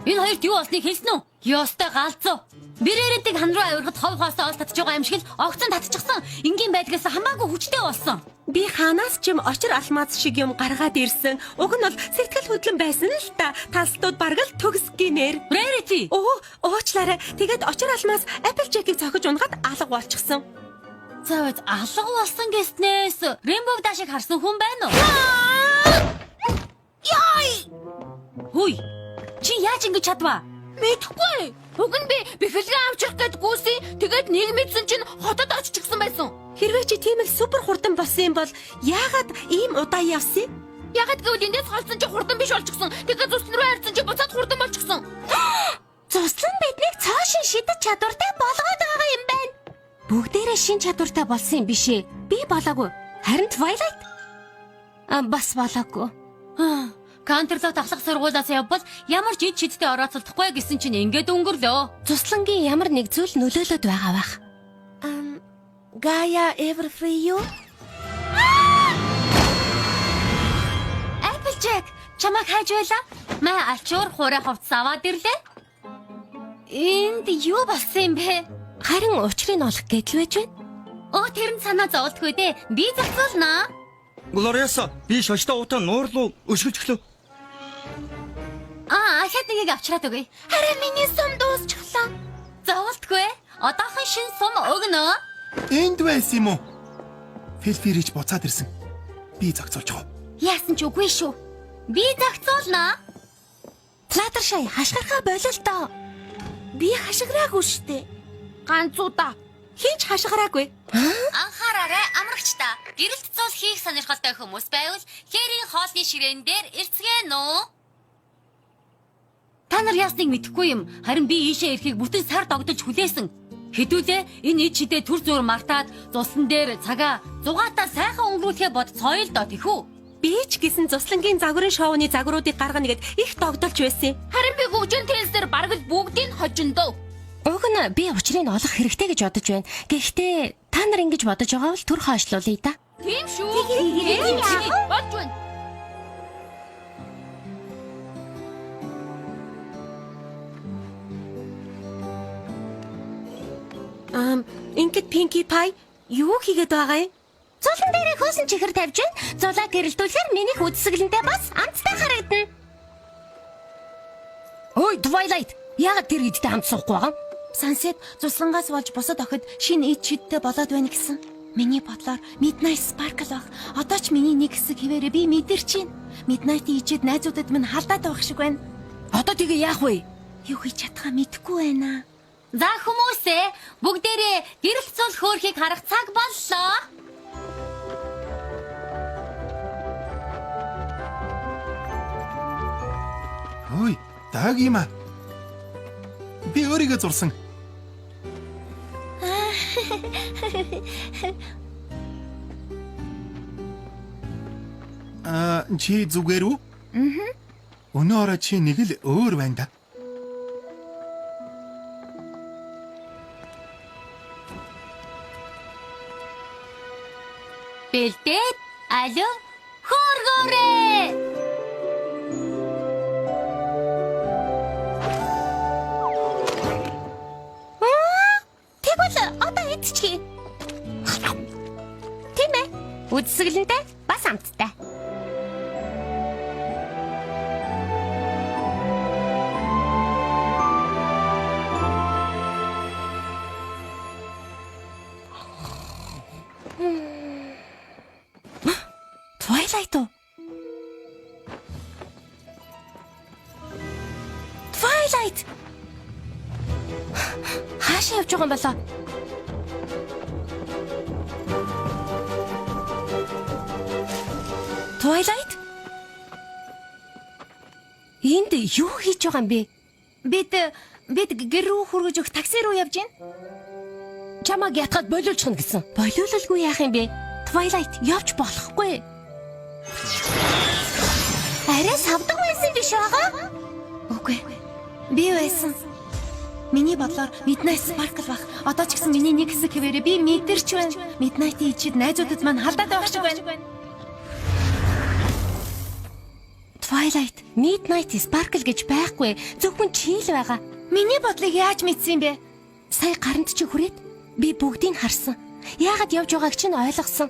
Энэ хоёрт юу болсныг хэлсэн үү? Ёстой галзуу. Бирээрэтиг хан руу авирахад хов хоосоо олж татчих байгаа юм шиг л огцон татчихсан. Ингийн байдгаас хамаагүй хүчтэй болсон. Би ханаас ч юм очир алмаз шиг юм гаргаад ирсэн. Уг нь бол сэтгэл хөдлөн байсан л та. Талстууд бараг л төгс гинээр. Рарити. Уучлаарай. Тэгээд очир алмаз Applejack-ийг цохиж унгаад алга болчихсон. Цаавд алга болсон гэснээс Rainbow Dash-ыг харсан хүн байна уу? Яй! Хүй. Чи яаж ингэж чадваа? Мэдхгүй. Уг нь би бэхэлгэн авчих гээд гүйсэн. Тэгээд нэг мэдсэн чинь хотод оччихсан байсан. Хэрвээ чи тийм л супер хурдан болсон юм бол яагаад ийм удаан явсан? Ягаад гэвэл эндээс холсон чи хурдан биш болчихсон. Тэгээд зүслэн рүү хайрцсан чи буцаад хурдан болчихсон. Цуслан биднийг цаашин шидэж чадвартай болгоод байгаа юм байна. Бүгдээрээ шин чадвартай болсон юм биш ээ. Би болоогүй. Харин Twilight бас болоогүй. Кантерлоо тахлах сургуулиас явбал ямар ч ид шидтэй орооцолдохгүй гэсэн чинь ингээд өнгөрлөө. Цуслангийн ямар нэг зүйл нөлөөлөд байгаа бах. Gaia Everfree юу? Applejack, чамайг хайж байла? Маа ачуур хуурай хувцас аваад ирлээ. Энд юу болсон юм бэ? Харин учрыг олох гэдэл байж байна. Тэр нь санаа зовлтгүй дээ. Би зохицуулнаа. Глориаса би шоштой уутаа нуур руу өшгөж өглөө. Ахаад нэгийг авчраад өгье. Харин миний сум дуусчихлаа. Зовлтгүй. Одоохон шин сум өгнө. Энд байсан юм уу? Фэлфирич буцаад ирсэн. Би зогцолж байгаа. Яасан ч үгүй шүү. Би зохицуулнаа. Флаттершай хашгирхаа болол тоо. Би хашгираагүй штэ. Ганцуудаа. Хинч хашгираагүй. Анхаараарай амрагчдаа. Гэрэлт цус хийх сонирхолтой хүмүүс байвал хээрийн хоолны ширээн дээр ирцгээнэ үү? Та нар яасныг мэдэхгүй юм. Харин би ийшээ ирэхийг бүтэн сар догдож хүлээсэн. Хэдүүлээ энэ ид шидээ түр зуур мартаад цуслан дээр цагаа зугаатаа сайхан өнгөрүүлэхэ бодцооё л доо тэхүү. Би ч гэсэн Цуслангийн загварын шоуны загваруудыг гаргана гэд их догдолж байсан. Харин би хөгжин тэнцээр бараг л бүгдийг хожиндоо. Уг нь би учрыг олох хэрэгтэй гэж бодож байна. Гэхдээ та нар ингэж бодож байгаа бол түр хойшлуулъя да. Тийм шүү. Тийм болж байна. Ингээд Pinkie Pie юу хийгээд байгаа юм? Цулан дээрээ хөөсөн чихэр тавьж байна. Зулаа гэрэлтүүлэхээр минийх үдсгэлэнтэй бас амттай харагдана. Ой, Twilight, яагаад тэр идтэй хамт суухгүй байгаа? Сансет цуслангаас болж босод охид шинэ ид шидтэй болоод байна гэсэн. Миний бодлоор Midnight Sparkle баг. Одоо ч миний нэг хэсэг хിവэрэ би мэдэрч байна. Midnight-ийн ижид найзуудад минь халдаад байх шиг байна. Одоо тэгээ яах вэ? Юу хийж чадхаа мэдэхгүй байна. За хүмүүсээ бүгдээрээ гэрэлт цул хөөрхийг харах цаг боллоо. Ой, дааг юм аа. Би өөрийгөө зурсан Чи зүгээр үү? Өнөө орой чи нэг л өөр байна да. Бэлдээд алё хөөргөөрэй. Тэгвэл одоо идчихье. Тийм ээ. Үдсгэлэнтэй бас амттай. Twilight. Twilight. Хаашаа явж байгаа юм болоо? Twilight? Энд юу хийж байгаа юм бэ? Бид гэр рүү хүргэж өгөх такси руу явж байна. Чамаг ятгаад болиулчихна гэсэн. Болиулалгүй яах юм бэ? Twilight явж болохгүй. Арай савдаг байсан биш байгаа? Үгүй. Би байсан. Миний бодлоор Midnight Sparkle баг. Одоо ч гэсэн миний нэг хэсэг хэвээрээ би мэдэрч байна. Midnight-ийн ичид найзуудад маань халдаад байх шиг байна. Twilight, Midnight Sparkle гэж байхгүй. Зөвхөн чи л байгаа. Миний бодлыг яаж мэдсэн бэ? Сая гаранд чи хүрээд би бүгдийг харсан. Яагаад явж байгааг чинь ойлгосон.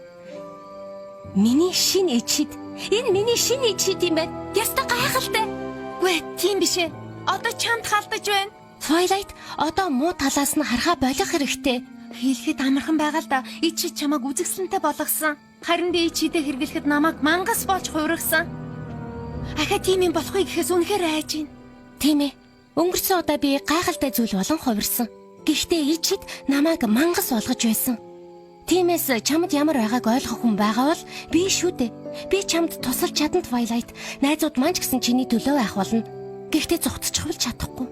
Миний шинэ ичид. Энэ миний шинэ ичид юм байна. Яста гайхалтай. Гүй, тийм биш ээ. Одоо чамд халдаж байна. Twilight, одоо муу талаас нь харахаа болох хэрэгтэй. Хэлэхэд амархан байгаа л да. Ичид чамайг үзэгсэлэнтэй болгосон. Харин би ичидээ хэрглэхэд намайг мангас болж хувиргасан. Ахаа тийм юм болохгүй гэхээс үнэхээр айж байна. Тийм ээ. Өнгөрсөн удаа би гайхалтай зүйл болон хувирсан. Гэхдээ ичид намайг мангас болгож байсан. Тиймээс чамд ямар байгааг ойлгох хүн байгаа бол би шүү дээ. Би чамд тусалж чадна Twilight. Найзууд маань ч гэсэн чиний төлөө байх болно. Гэхдээ зүгтчих бол чадахгүй.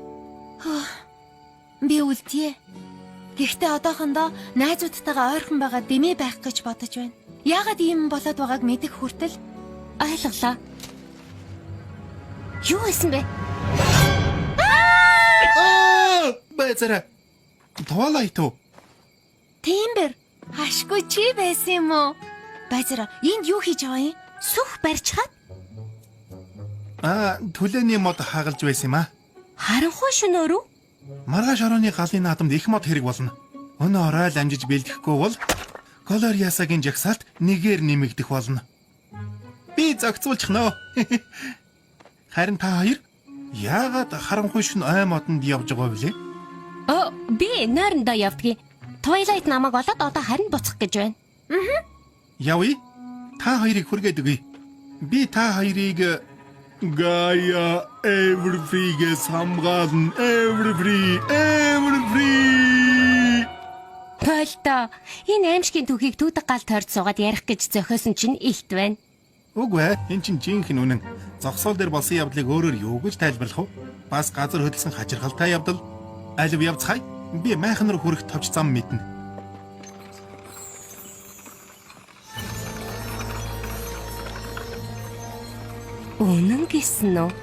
Би үлдээ. Гэхдээ одоохондоо найзуудтайгаа ойрхон байгаа дэмий байх гэж бодож байна. Яагаад ийм болоод байгааг мэдэх хүртэл Ойлголоо. Юу хийсэн бэ? Бэзэрэ. Twilight уу? Тиймбэр. Хашгүй чи байсан юм уу? Базара, энд юу хийж байгаа юм? Сүх барьчихад? Түлээний мод хагалж байсан юм аа. Харанхуй шөнөөр үү? Маргааш орооны галын наадамд их мод хэрэг болно. Өнөө орой л амжиж бэлдэхгүй бол Колориасагийн жагсаалт нэгээр нэмэгдэх болно. Би зохицуулчих нөө. Харин та хоёр яагаад харанхуй шөнө ой модонд явж байгаа вэ? Би нойрондоо явдгийг. Twilight намайг олоод одоо харин буцах гэж байна. Явъя. Та хоёрыг хүргээд өгье. Би та хоёрыг Gaia Everfree-гээс хамгаална. Everfree. Тойлто. Энэ аимшигын түүхийг түүдэг гал тойрч суугаад ярих гэж зохиосон чинь илт байна. Үгүй ээ. Энд чинь жинхэнэ үнэн. Зогсоол дээр болсон явдлыг өөрөөр юу гэж тайлбарлах вэ? Бас газар хөдлсөн хачирхалтай явдал. Алив явцгаая. Би майхан руу хүрэх товч зам мэднэ. Үнэн гэсэн үү?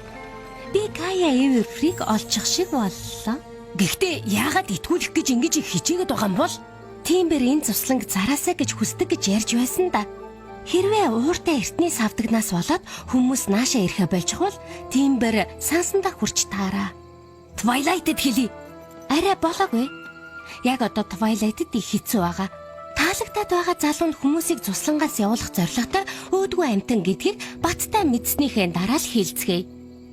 Би Gaia Everfree-г олчих шиг боллоо. Гэхдээ яагаад итгүүлэх гэж ингэж хичээгээд байгаа юм бол? Тиймбэр энэ цусланг зараасаа гэж хүсдэг гэж ярьж байсан да. Хэрвээ ууртай эртний савдагнаас болоод хүмүүс наашаа ирэхэ болж хвал Тиймбэр сансандаа хурч таараа. Twilight-д хэлий. Арай болоогүй. Яг одоо Twilight-д их хэцүү байгаа. Таалагдаад байгаа залуу нь хүмүүсийг цуслангаас явуулах зорилготой өөдгөө амтан гэдгийг баттай мэдснийхээ дараа л хэлцгээе.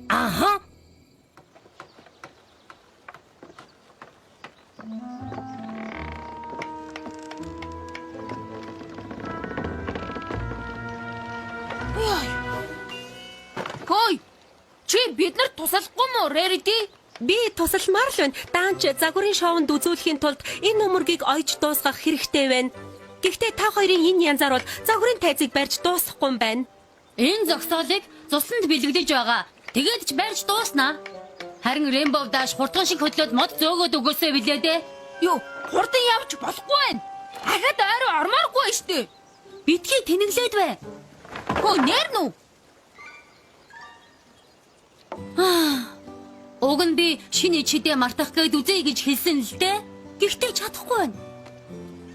Аха. Хөөе. Чи биднэрт туслахгүй мó, Rarity? Би тусалмаар л байна. Даанч загварын шоунд үзүүлэхийн тулд энэ нөмөргийг ойж дуусгах хэрэгтэй байна. Гэхдээ та хоёрын энэ янзаар бол загварын тайзыг барьж дуусгахгүй юм байна. Энэ зогсоолыг цусланд бэлгэлж байгаа. Тэгээд ч барьж дууснаа. Харин Rainbow Dash хурдхан шиг хөдлөөд мод зөөгөөд өгөөсэй билээ дээ. Юу, хурдан явж болохгүй байна. Ахад ойроо ормооргүй штэ. Битгий тэнэглээд бай. Хөө нэр нү? Уг нь би шинэ чидээ мартах гээд үзье гэж хэлсэн л дээ. Гэхдээ чадахгүй байна.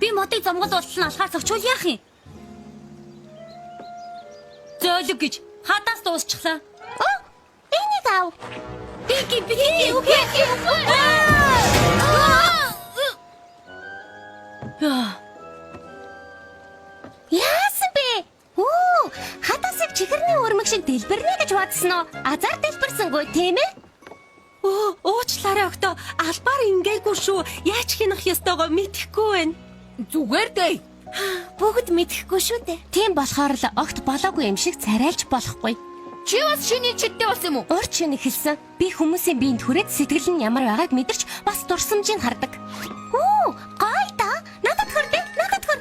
Би модыг зомгол болтол алхаас очвол яах юм? Зөөлөг гэж хадаас дуусчихлаа. Энийг ав. Би Яасан бэ? Оо, хатасыг чихэрний өрмөг шиг дэлбэрнэ гэж бодсон уу? Азар дэлбэрсэнгүй тийм ээ? Уучлаарай октоо. Албаар ингээгүй шүү. Яаж хийнах ёстойгоо мэдэхгүй байна. Зүгээр дээ. Бүгд мэдэхгүй шүү дээ. тийм болохоор л огт болоогүй юм шиг царайлж болохгүй. Чи бас шиний чидтэй болсон юм уу? Урд шинэ хэлсэн. Би хүмүүсийн биед хүрээд сэтгэл нь ямар байгааг мэдэрч бас дурсамжийг хардаг. Оо, гой да. Надад хүрдэ. Надад хүр.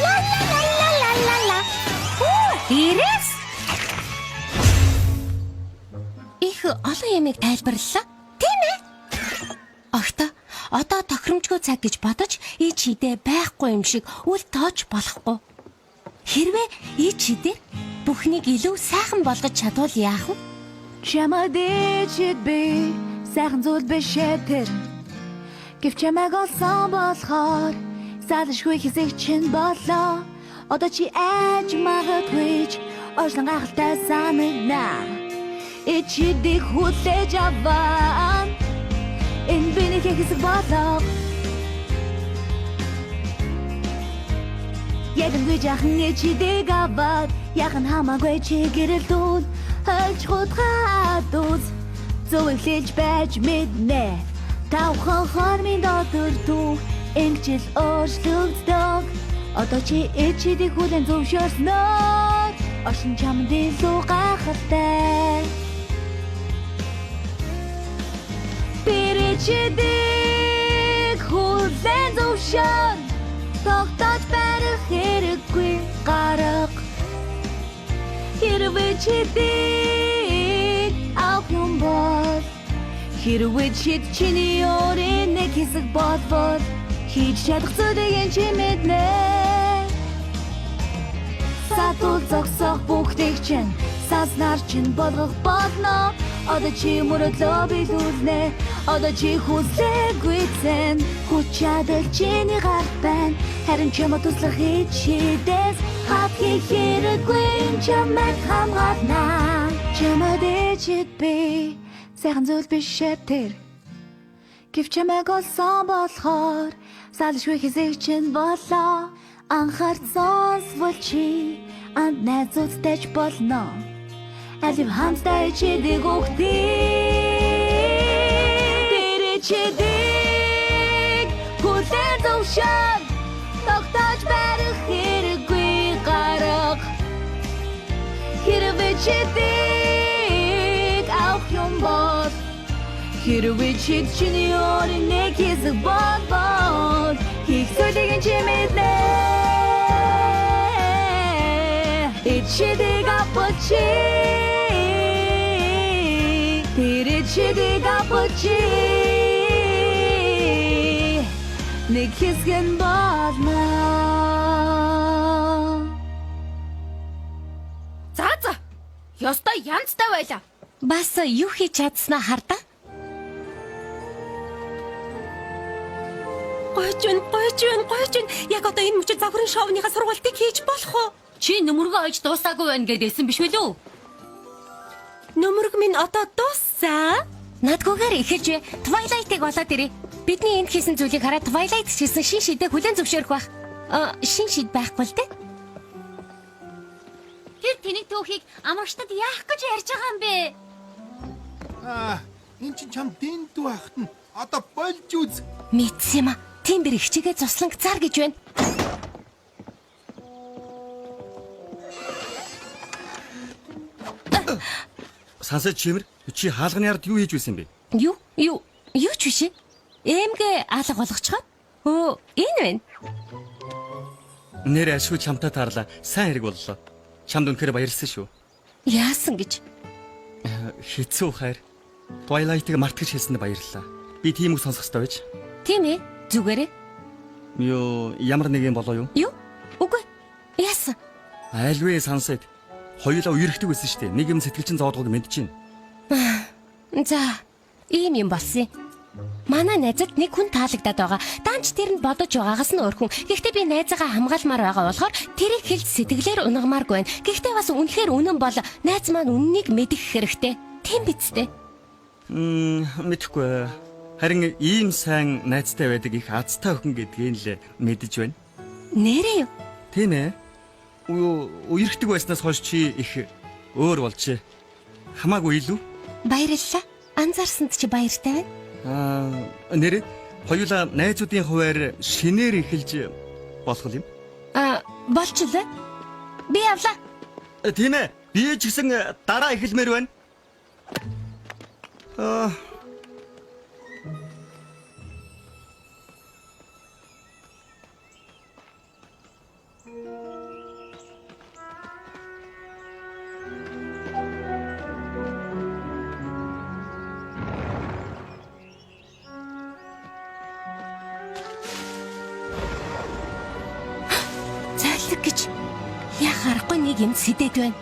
Ла ла ла ла ла ла. Оо, ирэс. Их олон ямиг тайлбарлалаа. Тийм ээ. Огтоо одоо тохиромжгүй цаг гэж бодож ий чидээ байхгүй юм шиг үл тоож болохгүй. Хэрвээ ий чидээ бүхнийг илүү сайхан болгож чадвал яах вэ? Чамайг дэчид би сайхан зүйл биш тэр. Гэвч чамайг олсон болохоор салшгүй хэсэг чинь болоо. Одоо чи аж магадгүй ч уушлан гахалтай санагна. Ичидийг хүлээж аваа. Энэ биний хэсэг болоо. Ягэнгүй жахан ичидийг аваад яхан хамаагүй чи гэрэлдүүл хölж хутгаад үз зөвөглөж байж мэднэ. Тавхан хормын дотор дүү ингэжл өөрчлөгддөг. Одоо чи ичидийг хүлэн зөвшөөрснөөр оршин чамд илүү гайхалтай. Ичидийг хүлэн зөвшөөр тогтож барих хэрэггүй гарга. Хэрвээ чидийг авах юм бол хэрвээ чид чиний өөрийн нэг хэсэг болбол хийж чадах зүйлийг чи мэднэ. Сатул зогсох бүгдийг чинь саснаар чинь болгох болно. Одоо чи мөрөдлөө билүүлнэ. Одоо чи хүслээгүй зэн хүч чадал чиний гарт байна. Харин чамд туслах хичээдээс хат хийхэрэггүй чамд хамгаална. Чамд ичид би сайхан зүйл биш тэр. Гэвч чамайг олсон болохоор салшгүй хэсэг чинь болоо. Анхаарч сонсвол чи анд найзуудтай ч болно. Алив хамстай чидийг өгдөө. Чидийг хүлэн зөвшөөр тогтож барих хэрэггүй гарга. Хэрвээ чидийг авах юм бол хэрвээ чид чиний өөрийн нэг хэсэг болбол хийх зүйлийг чи мэднэ. Ичидийг авах Ичидийг авах нэг хэсэг болно. За. Ёстой янзтай байла. Бас юу хийж чадснаа хардаа. Гойч байна. Яг одоо энэ мөчид загварын шоуныхаа сургалтыг хийж болох уу? Чи нөмөргөө ойж дуусаагүй байна гэдээсэн биш үү? Нөмөрг минь одоо дууссан. Надгүйгээр эхэлж Twilight-ыг болоод ирээ. Бидний энд хийсэн зүйлийг хараад Twilight хийсэн шин шидээ хүлэн зөвшөөрөх байх. Шин шид байхгүй л дээ. Тэр тэнэг түүхийг амрагчдад яах гэж ярьж байгаа юм бэ? Энэ чинь чам дэндүү ахт нь одоо болж үз. Мэдсэн юм аа. Тимбэр ихчигээ цусланг цар гэж байна. Сансаж чимэр чи хаалганы ард юу хийж байсан бэ? Юу ч биш. Эмгээ алга болгочихоо. Энэ байна. Нэр ашгүй чамтай таарлаа. Сайн хэрэг боллоо. Чамд үнэхээр баярлсан шүү. Яасан гэж? Хэцүү хайр. Twilight-ыг мартаж хэлсэнд баярлалаа. Би тийм үг сонсох хэрэгтэй байж. Тийм ээ. Зүгээрээ. Юу ямар нэг юм болоо юу? Юу? Үгүй. Яасан? Айлвээ сансад хоёулаа үерхдэг байсан шүү дээ. Нэг юм сэтгэлчин зоодгоог мэдчихээн. За, ийм юм болсон юм. Манай найзад нэг хүн таалагдаад байгаа. Даанч тэрэнд бодож байгаагаас нь өөр хүн. Гэхдээ би найзаагаа хамгаалмаар байгаа болохоор тэрийг хэлж сэтгэлээр унгамааргүй байна. Гэхдээ бас үнэхээр үнэн бол найз маань үннийг мэдэх хэрэгтэй. Тийм биз дээ. Мэдхгүй. Харин ийм сайн найзтай байдаг их азтай охин гэдгийг л мэдэж байна. Нэрээ юу? Тийм ээ. Үерхдэг байснаас хойш чи их өөр болжээ. Хамаагүй илүү. Баярлалаа. Анзаарсанд чи баяртай байна. Нэрээ хоёулаа найзуудын хуваар шинээр эхэлж болох юм. Болчихлоо. Би авлаа. Тийм ээ. Би ч гэсэн дараа эхэлмээр байна. Зайлг гэж яа харахгүй нэг юм сэдээд байна.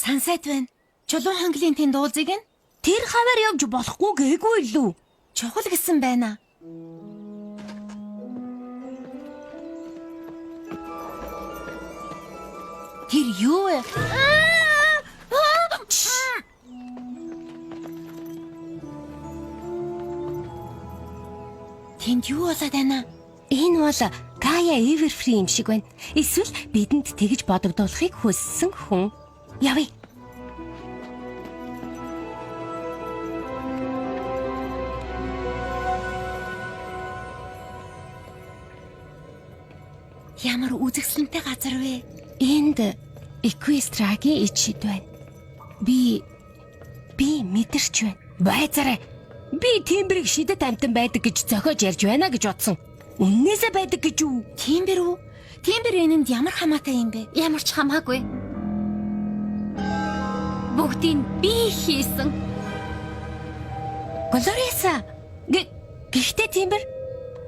Сансайд байна. Чулуун хонглын тэнд дуузыг нь Тэр хавар явж болохгүй гээгүй лүү. чухал гэсэн байна. Тэр юу вэ? Тэнд юу болоод байна? Энэ бол Кая Эверфри юм шиг байна. Эсвэл бидэнд тэгж бодогдуулахыг хүссэн хүн. Явъя. Ямар үзэсгэлэнтэй газар вэ? Энд Equestraгийн ичид байна. Би мэдэрч байна. Байцаарай. Би Тимберийг шидэт амтан байдаг гэж зохиож ярьж байна гэж бодсон. Үннээсээ байдаг гэж үү? Тимбер үү? Тимбер энэнд ямар хамаатай юм бэ? Ямар ч хамаагүй. Бүгдийг би хийсэн. Глориса. Гэхдээ Тимбер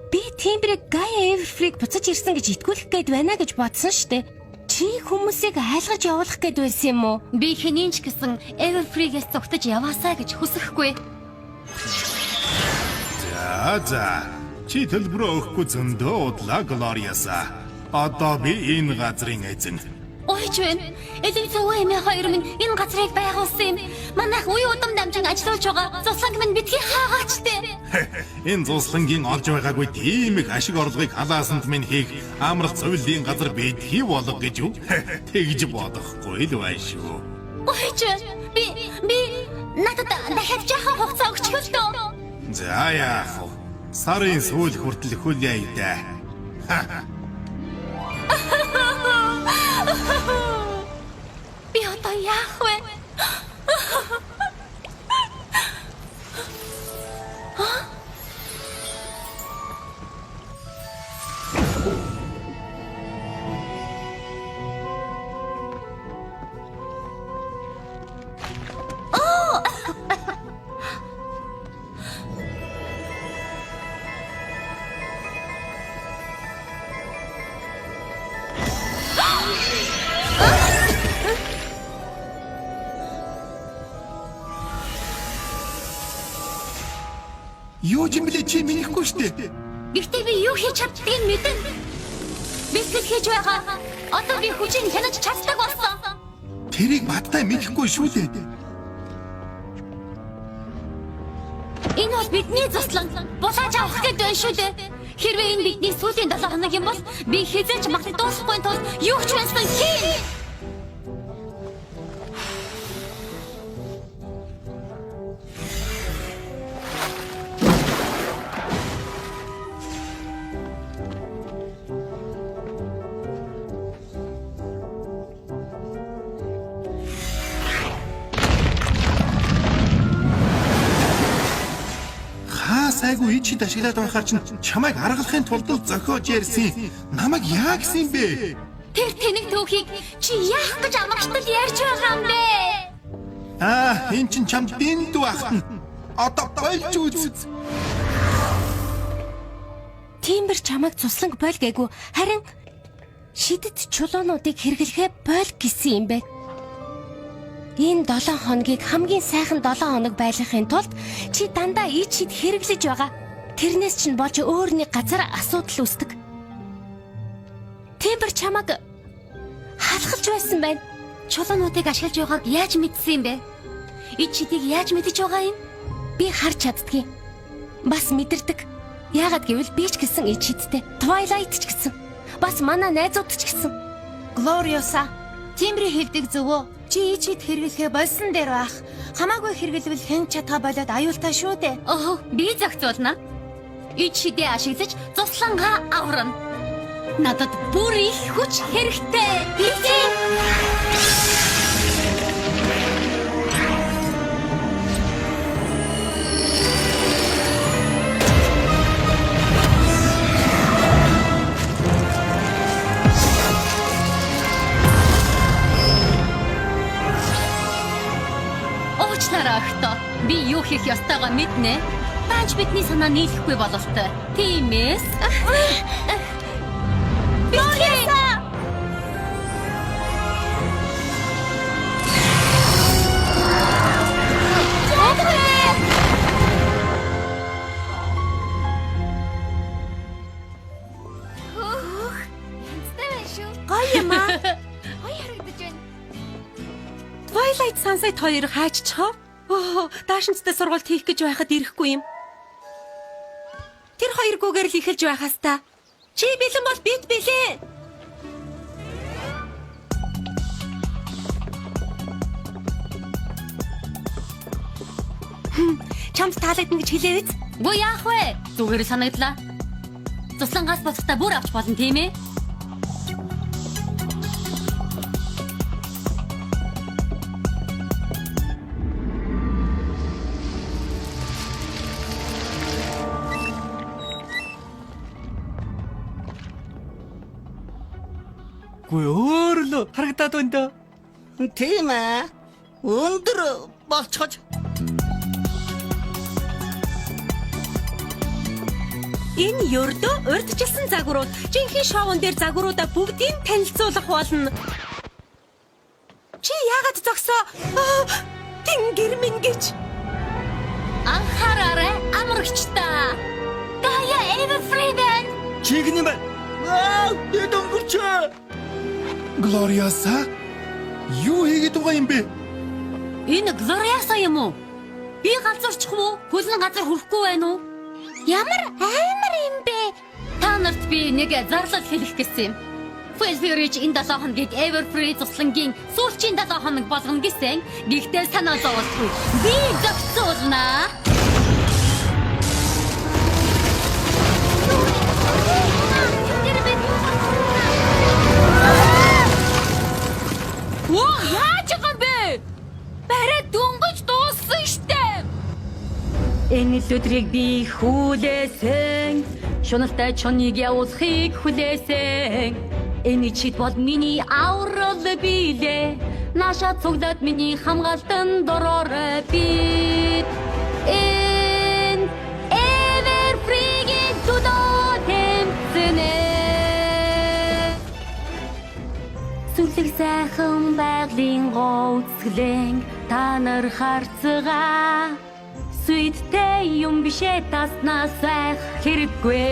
би Тимберийг Гая Эверфриг буцаж ирсэн гэж итгүүлэх гээд байна гэж бодсон штэ. Чи хүмүүсийг айлгаж явуулах гээд байсан юм уу? Би хэнийн ч гэсэн Everfree-гээс зүгтэж яваасаа гэж хүсэхгүй. За. Чи төлбөрөө өгөхгүй зөндөө удлаа Глориаса. Одоо би энэ газрын эзэн. Ойч вэ? Эдийн засгийн эмээ хоёр минь энэ газрыг байгуулсан юм. Манайх үе удам дамжин ажиллаж байгаа. Зусланг минь битгий хаагаач дээ. Энэ зуслангийн олж байгаагүй тийм их ашиг орлогыг халаасанд минь хийх амрах цовлын газар бэдхий болго гэж юу? Тэгж бодохгүй л байна шүү. Ойч би надад дахиад жаахан хугацаа өгч хөлтөө. За яах вэ? Сарын сүүл хүртэл хөльяа идэ. Би одоо яах вэ? Юу ч юм блэ чи минийхгүй штэ. Гэхдээ би юу хийж чаддгийг мэдэн. Бэлтгэл хийж байгаа. Одоо би хүчийг хянаж чаддаг болсон. Тэрийг баттай мэдэхгүй шүү дээ. Энэ бол бидний заслан булааж авах гээд байна шүү дээ. Хэрвээ энэ бидний сүүлийн 7 хоног юм бол би хизээч махыг дуусгахгүй тул юу ч байсан хийн. Сайгүй ичид ашиглаад байхаар чинь чамайг аргалахын тулд л зохиож ярьсан. Намайг яа гэсэн бэ? Тэр тэнэг түүхийг чи яах гэж амрагчдад ярьж байгаа юм бэ? Эн чин чамд бинду ахна. Одоо болж үз. Тиймэр чамайг цусланг бойл гээгүй. Харин шидэд чулуунуудыг хэрэглэхээ бойл гэсэн юм бэ. Энэ 7 хоногийг хамгийн сайхан 7 хоног байлгахын тулд чи дандаа ичид хэрэглэж байгаа. Тэрнээс чинь болж өөр нэг газар асуудал үүсдэг. Тиймэр чамайг халахж байсан байна. Чулуунуудыг ашиглаж байгааг яаж мэдсэн юм бэ? Ичидийг яаж мэдэж байгаа юм? Би харж чаддгийг. Бас мэдэрдэг. Яагаад гэвэл би ч гэсэн ичидтэй. Twilight ч гэсэн. Бас манай найзууд ч гэсэн. Gloriosa, Тимбри хэлдэг зөв үү? Чи ичид хэрэглэхээ болсон дээр байх. Хамаагүй хэрэглэвэл хэн чадгаа болоод аюултай шүү дээ. Би зохицуулна. Ичидээ ашиглаж цуслангаа аврам. Надад бүр их хүч хэрэгтэй. Уучлаарай охтоо. Би юу хийх ёстойгоо мэднэ. Тааж бидний санаа нийлэхгүй бололтой. Тиймээс Гоё юм аа. Гоё харагдаж байна. Twilight Sunset 2 хааччихав. Даашинцтай сургалт хийх гэж байхад ирэхгүй юм. Тэр хоёргүйгээр л эхэлж байхаас та. Чи бэлэн бол бит бэлээ. Чамд таалагдана гэж хэлээ биз? Гү яах вэ? Зүгээр санагдлаа. Цуслангаас боцтой бүр авч болно тийм ээ? Гүй өөр л харагдаад байна да. Тийм ээ. Өндөр болцохож. Энэ ердөө урьдчилсан загварууд жинхэнэ шоун дээр загваруудаа бүгдийг танилцуулах болно. Чи яагаад зогсоо? Тэнгэр минь гэж. Анхаараарай амрагчтаа. Гая Everfreeman. Чингэн юм байна. Дэд өнгөрчөө. Gloriosa? Юу хийгээд байгаа юм бэ? Энэ Gloriosa юм уу? Би галзуурчих уу? Хөлн газар хүрэхгүй байна уу? Ямар амар юм бэ? Та нарт би нэг зарлал хэлэх гэсэн юм. Фэлбирич энэ 7 хоногийг Everfree туслангийн сүүлчийн 7 хоног болгоно гэсэн. Гэхдээ санаа зовохгүй. Би зохицуулна. Яаж байгаа юм бэ? Барай дүнгэж дууссан штэ. Энэ өдрийг би хүлээсэн. Шуналтай чоныг явуулахыг хүлээсэн. Энэ чид бол миний аврал билээ. Наша цуглаад миний хамгаалтан дороор бит. Энэ Everfree-ийн төдөө тэмцэнэ. Сүлэг сайхан байгалийн гоцглэн та нар харцгаа. Сүйттэй юм бишээ таснаас байх хэрэггүй.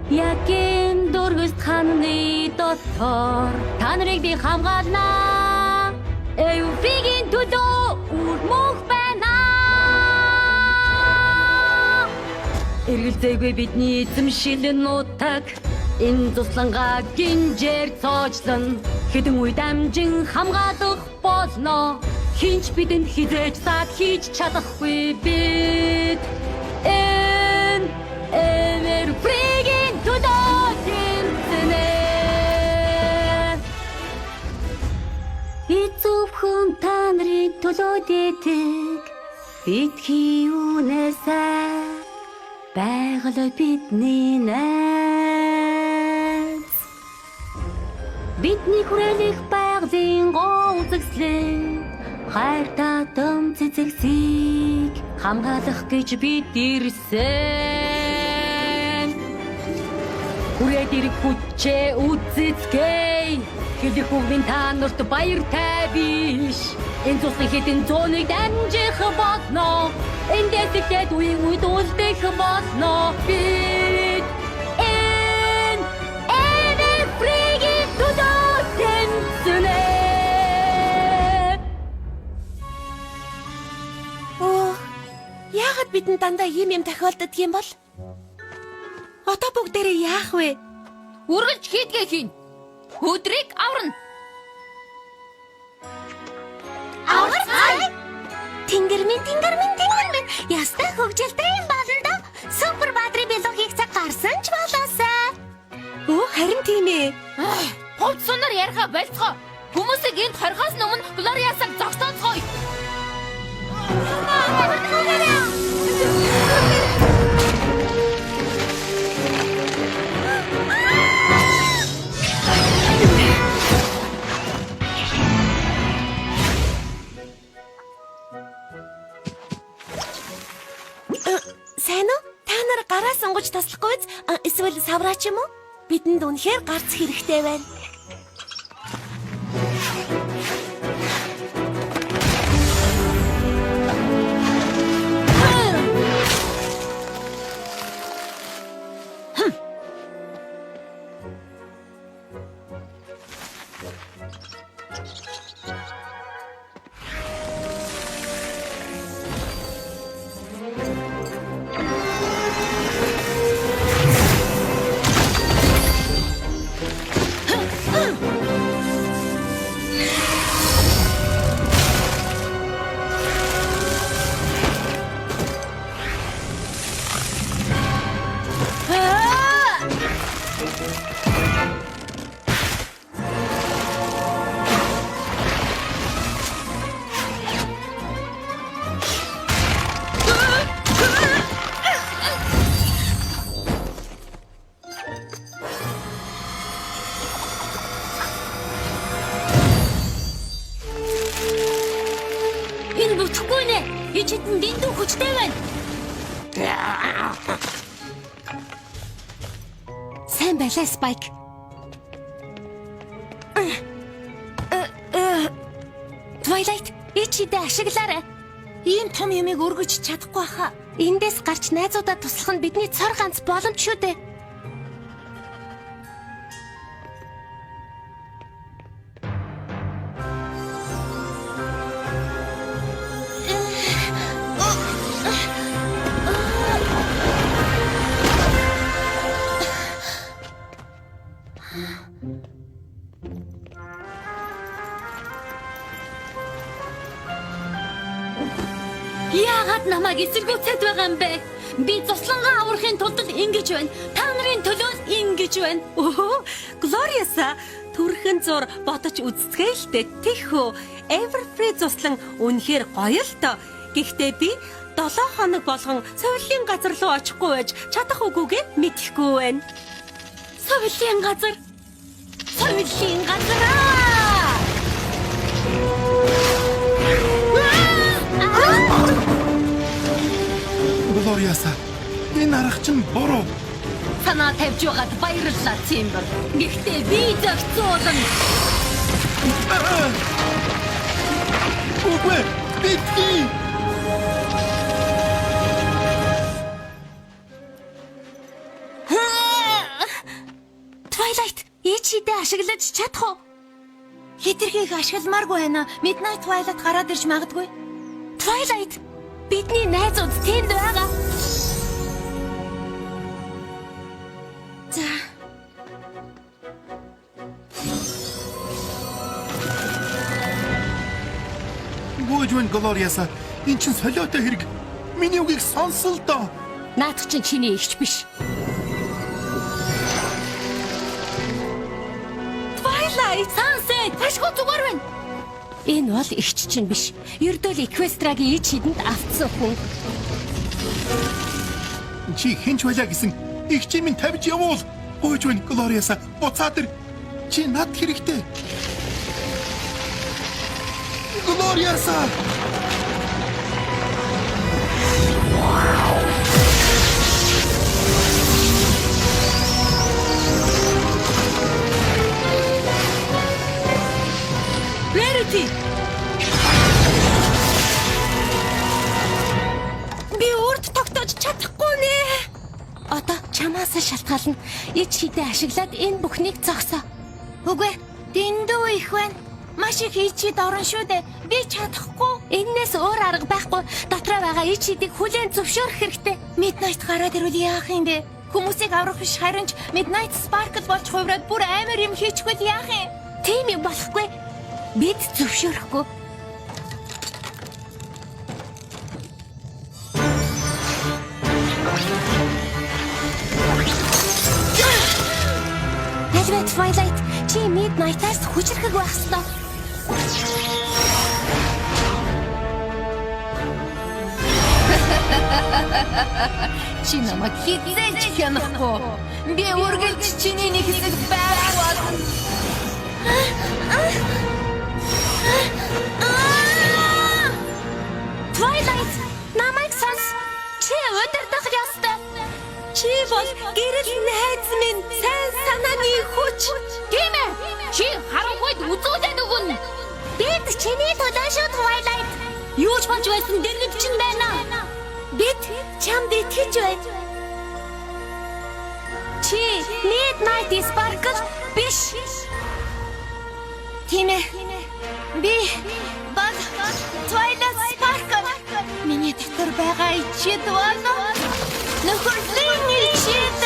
Ягийн дургүйс ханы дотор та нарыг би хамгаална. Everfree-ийн төдөө үрмөх байна. Эргэлзээгүй бидний эзэмшил нутаг. Энэ туслангаа гинжээр цоочлон хэдэн үед амжин хамгаалах болно. Хинч бидэнд хизээж саад хийж чадахгүй бид. Энэ Everfree-ийн төдөө тэмцэнэ. Би зөвхөн та нарын төлөө дэдэг. Бидний үнэсээ байгаль бидний найз. Бидний хүрээлэх байгалийн гоо үзэгслээ. Хайр татам цэцэгсийг хамгаалах гэж бид ирсэн. Хүрээд ирэх хүчээ үзэцгээе. Хэлэх үгний та нарт баяртай биш. Энэ цусны хэдэн зууныг дамжих болно. Энэ дэсэгтэд үеийн үед үлдэх болно. Бид энэ Эвэфригийн төдөө тэмцэнэ. Яагаад бидэнд дандаа юм тохиолддог юм бол? Одоо бүгдээрээ яах вэ? Үргэлж хийдгээ хийн. Өдрийг аварна. Аварцай! Тэнгэр минь. Ястай хөгжилтэй юм болно да. Супер баатрийн билогыг цаг гарсан ч болоосаа. Харин тийм ээ. Хувц сунаар яриха болцгоо. Хүмүүсийг энд хорхоос өмнө Глориасаг зогсооцгоё. Сайн уу? Та нар гараа сонгож таслахгүй биз? Эсвэл савраач юм уу? Бидэнд үнэхээр гарц хэрэгтэй байна. Ичэдэн дэндүү хүчтэй байна. Сайн байлаа, Спайк. Twilight, ичэдээ ашиглаарай. Ийм том юмыг өргөж чадахгүй хаа. Эндээс гарч найзуудаа туслах нь бидний цор ганц боломж шүү дээ. Яагаад намайг эсэргүүцээд байгаа юм бэ? Би цуслангаа аврахын тулд ингэж байна. Та нарын төлөө ингэж байна. Глориаса, түрхэн зур бодож үзцгээе л дээ. Тэхүү, Everfree цуслан үнэхээр гоё л тоо. Гэхдээ би 7 хоног болгон сувилийн газар руу очихгүй байж чадах үгүйгээ мэдэхгүй байна. Сувилийн газар. Сувилийн газар. Глориаса, энэ арга чинь буруу. Санаа тавьж байгаад баярлалаа Цимбер. Гэхдээ би зохицуулна. Үгүй, битгий. Twilight, ичидээ ашиглаж чадах уу? Хитрхийг ашигламааргүй байна. Midnight Twilight гараад ирж магадгүй. Twilight, бидний найзууд тэнд байгаа. За. Гүйжвэн Глориаса, энэ чинь солиотой хэрэг. Миний үгийг сонсол доо. Наадах чинь чиний ихч биш. Twilight, Sunset, Ташгүй зүгээр байна. энэ бол ихч чинь биш. Ердөө л Equestraгийн ич хидэнд автсан хүн. Чи хинч байлаа гэсэн их чимийн тавьж явуул. Гүйжвэн Глориаса, буцаад ир. Чи над хэрэгтэй. Глориаса! Rarity. Би урд тогтоож чадахгүй нэ. Одоо чамаас шалтгаална. Ич хідэ ашиглаад энэ бүхнийг зогсоо. Үгүй. Дэндүү их байна. Маш их ичид орон шүү дээ. Би чадахгүй. Эннээс өөр арга байхгүй. Дотроо байгаа ич хідийг хүлээн зөвшөөрөх хэрэгтэй. Midnight гараад ирвэл яах юм бэ? Хүмүүсийг аврах биш харин ч Midnight Sparkle болж хувраад бүр амар юм хийчихвэл яах юм? Тийм юм болохгүй. Бид зөвшөөрөхгүй. Helvet Twilight, чи Midnight-аас хүчрхэг байх ёстой. Чи намайг хизээж хянахгүй. Би үргэлж чиний нэг хэсэг байх болно. Twilight, намайг сонс. Чи удирдах ёстой. Чи бол гэрэл найз минь сайн санааны хүч. Тийм ээ. Чи харанхуйд үзүүлээд өгнө. Бид чиний төлөө шүү Twilight. Юу ч болж байсан дэргэд чинь байна. Бид чамд итгэж байна. Чи Midnight Sparkle биш. Тийм ээ. Би бол Twilight Sparkle. Миний дотор байгаа ичид болно. Нөхөрлийн ичид.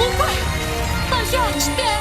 Үгүй. Баяртай.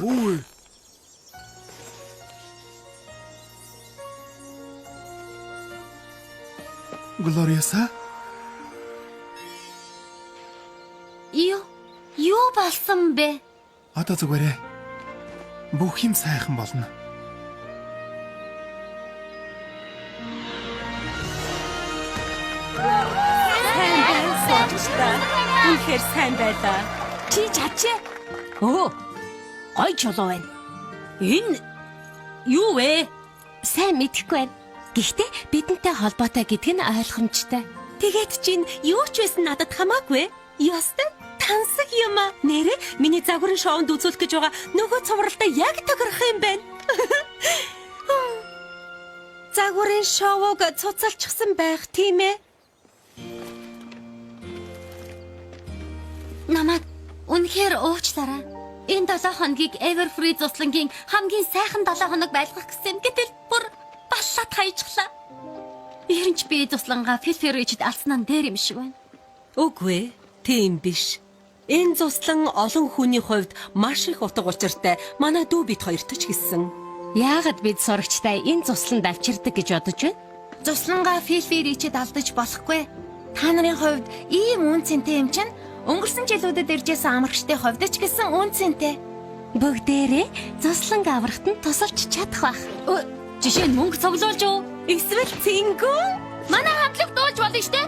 Өө. Глориаса? Юу болсон бэ? Одоо зүгээрээ. Бүх юм сайхан болно. Үнэхээр сайн байлаа. Чи чадчихэ. Өө. Гой чулуу байна. Энэ юу вэ? Сайн мэдэхгүй байна. Гэхдээ бидэнтэй холбоотой гэдг нь ойлгомжтой. Тэгээд чинь юу ч байсан надад хамаагүй. Ястан тансаг юм аа. Нэрээ миний загварын шоунд үзүүлэх гэж байгаа нөгөө цувралтай яг тохирох юм байна. Загварын шоуг цуцалчихсан байх тийм ээ. Намайг үнэхээр уучлаарай. Энэ 7 хоногийг Everfree зуслангийн хамгийн сайхан 7 хоног байлгах гэсэн. Гэтэл бүр баллаад хаяжглаа. Ерөн ч би зуслангаа Филферичд алснаа дээр юм шиг байна. Үгүй, тийм биш. Энэ зуслан олон хүний хувьд маш их утга учиртай. Манай дүү бид хоёрт ч гэсэн. Яагаад бид сурагчтай энэ цусланд авчирдаг гэж бодож байна? Зуслангаа Филферичд алдаж болохгүй. Та нарын хувьд ийм үнцэнтэй юм чинь өнгөрсөн жилүүдэд иржсэн амрагчдын хувьд ч гэсэн үнцэнтэй. Бүгдээрээ зусланг аврахт нь тусалж чадах байх. Жишээ нь мөнгө цуглуулж юу? Эсвэл цингүү? Манай хамтлаг дуулж болно штэ.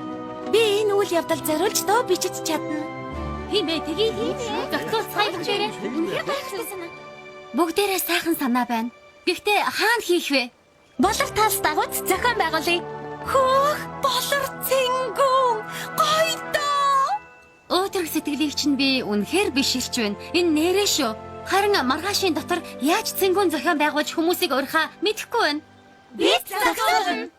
Би энэ үйл явдал зориулж доо бичиж чадна. Химээ тгий хий. Доктор цайг дээрээ үнэхээр байхсан. Бүгдээрээ сайхан санаа байна. Гэхдээ хаана хийх вэ? Болор талс дагууц зохион байгуулъя. Хөөх, болор цингүү. Гоё доо. Өөдрөг сэтгэлийг чинь би үнэхээр бишилж байна. Энэ нэрээ шүү. Харин маргаашийн дотор яаж цэнгүүн зохион байгуулж хүмүүсийг урьхаа мэдэхгүй байна. Бид зохиолно.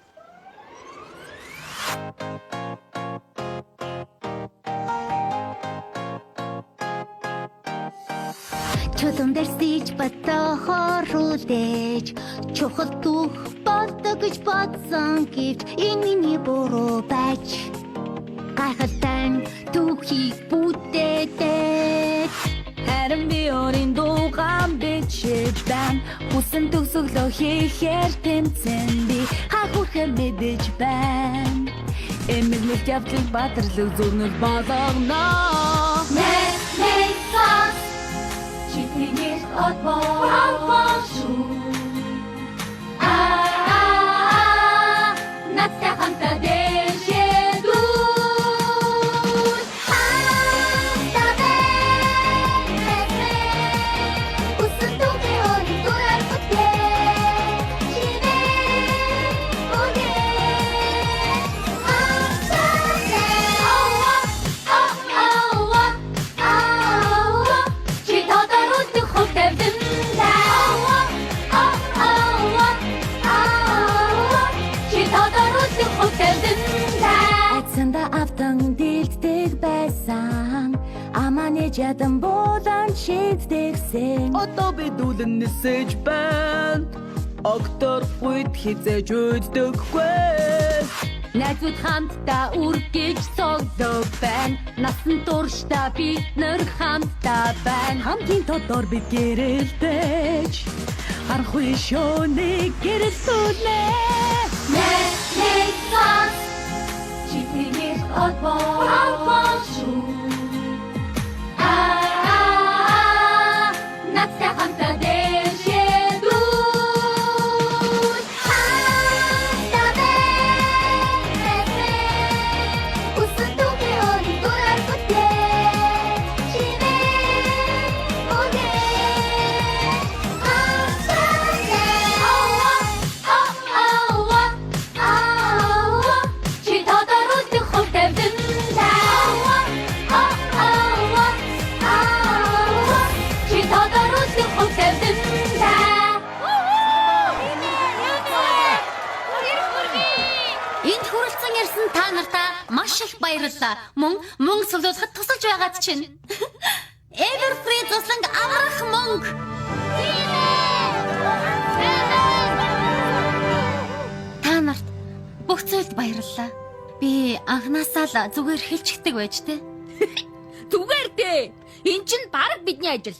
чулуун дээр сийж батохоор үлдээж чухал дүүх болдог гэж бодсон гэвч энэ миний буруу байж гайхалтай түүхийг бүтээдэг. Харин би өөрийн дуугаан бичиж байна. Хүсэн төгсгөлөө хийхээр тэмцэн би хахуурхэ мэдэж байна. Эмэглэх явдлыг батрлаг зүрнэл болгоно. Нэг цаас читгийгээс отбоо надтай хамтаа дэшэдүүл үсэн түүхий өөрийн дураар бүтээ чимээ үгээ чи тодорхой хөл тавьдан Айцанда автан дилддэг байсан Аманы жадан болон шийддэгсэн Одоо бидүүлэн нисэж байна. Октор гүйд хизээж үйддэггүй. Найзууд хамтдаа үргэж цогдог байна. Насан туршдаа бид нар хамтдаа байна. Хамгийн тодор бид гэрэлдэж Харахгүй шөөнийг гэрэлтүүлээ Нэг цаас читгийгээс отбоо надтай хамтаа дэшэдүүл үсэн түүхий өөрийн дураар бүтээ чимээ үгээ чи тодорхой хөл тавьдан чи тодорхой хөл тавьдан Энд хүрэлцэн ирсэн та нартаа маш их баярлалаа. Мөн цуглуулахад тусалж байгаад чинь. Everfree цусланг амрах мөнгө. Та нарт бүх зүйлд баярлалаа. Би анхнаасаа л зүгээр хэлчихдэг байж тээ. Зүгээр дээ. Эн чинь баг бидний ажил.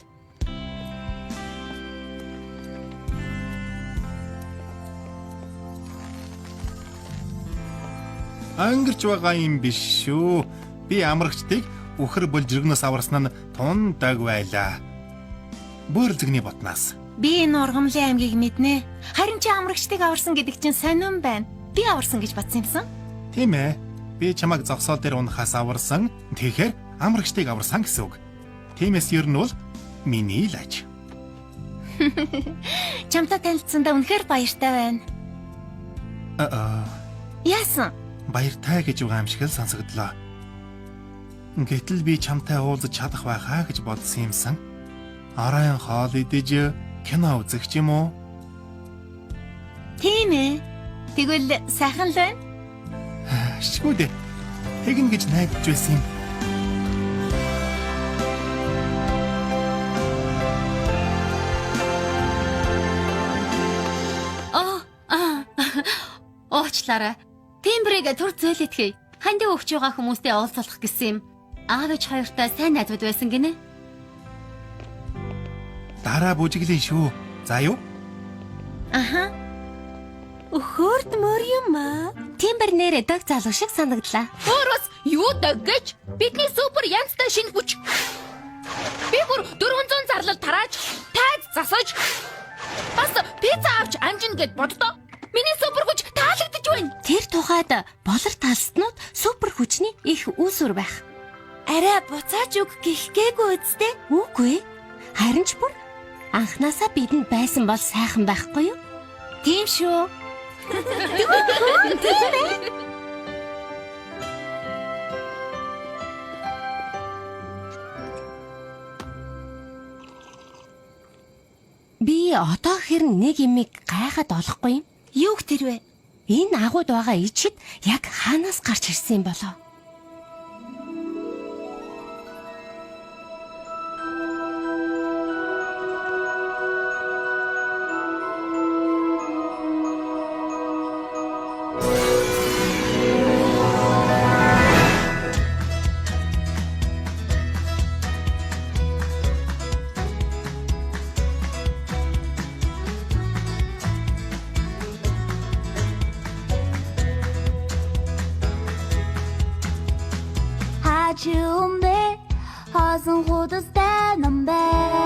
Ангирч байгаа юм биш шүү. Би амрагчдыг үхэр булжиргнаас аварсан нь тундаг байлаа. Бөөрөлзгний ботнаас. Би энэ ургамлын аймгийг мэднэ. Харин чи амрагчдыг аварсан гэдэг чинь сонирн байна. Би аварсан гэж бодсон юмсан. Тийм ээ. Би чамайг зогсоол дээр унахаас аварсан. Тэгэхээр амрагчдыг аварсан гэсэн үг. Тиймээс ер нь бол миний лаж. Чамтай танилцсандаа үнэхээр баяртай байна. Яасан? Баяртай гэж байгаа юм шиг л сонсогдлоо. Гэтэл би чамтай уулзаж чадах байхаа гэж бодсон юмсан. Арайн хоол идэж кино үзэх ч юм уу? Тийм ээ. Тэгвэл сайхан л байна. Шгүй дээ. Тэгнэ гэж найдаж байсан юм. Уучлаарай. Тембрийг түр зөөлөдгөө. Хандив өгч байгаа хүмүүстэй уулзах гэсэн юм. Аав ээж хоёртой сайн найзууд байсан гинэ. Дараа бүжиглэн шүү. За юу? Аха. Өхөрд мөр юм аа. Тембер нэрээ дог залуу шиг санагдлаа. Өөрөөс юу дог гэж? Бидний супер янзтай шинэ хүч. Би бүр 400 зарлал тарааж, тайз засаж, бас пицца авч амжина гэд боддоо. Миний супер хүч таалагдж байна. Тэр тухайд болор талснууд супер хүчний их үүсвэр байх. Арай буцааж өг гих гээгүй үсттэй. Үгүй. Харин ч бүр анханасаа бидэнд байсан бол сайхан байхгүй юу? Тийм шүү. Би одоо хэрн нэг юмыг гайхаад олохгүй юм. Юу гэх тэр вэ? Энэ агууд байгаа ичид яг хаанаас гарч ирсэн юм болоо? чиумбэ хасан худастай нам байна.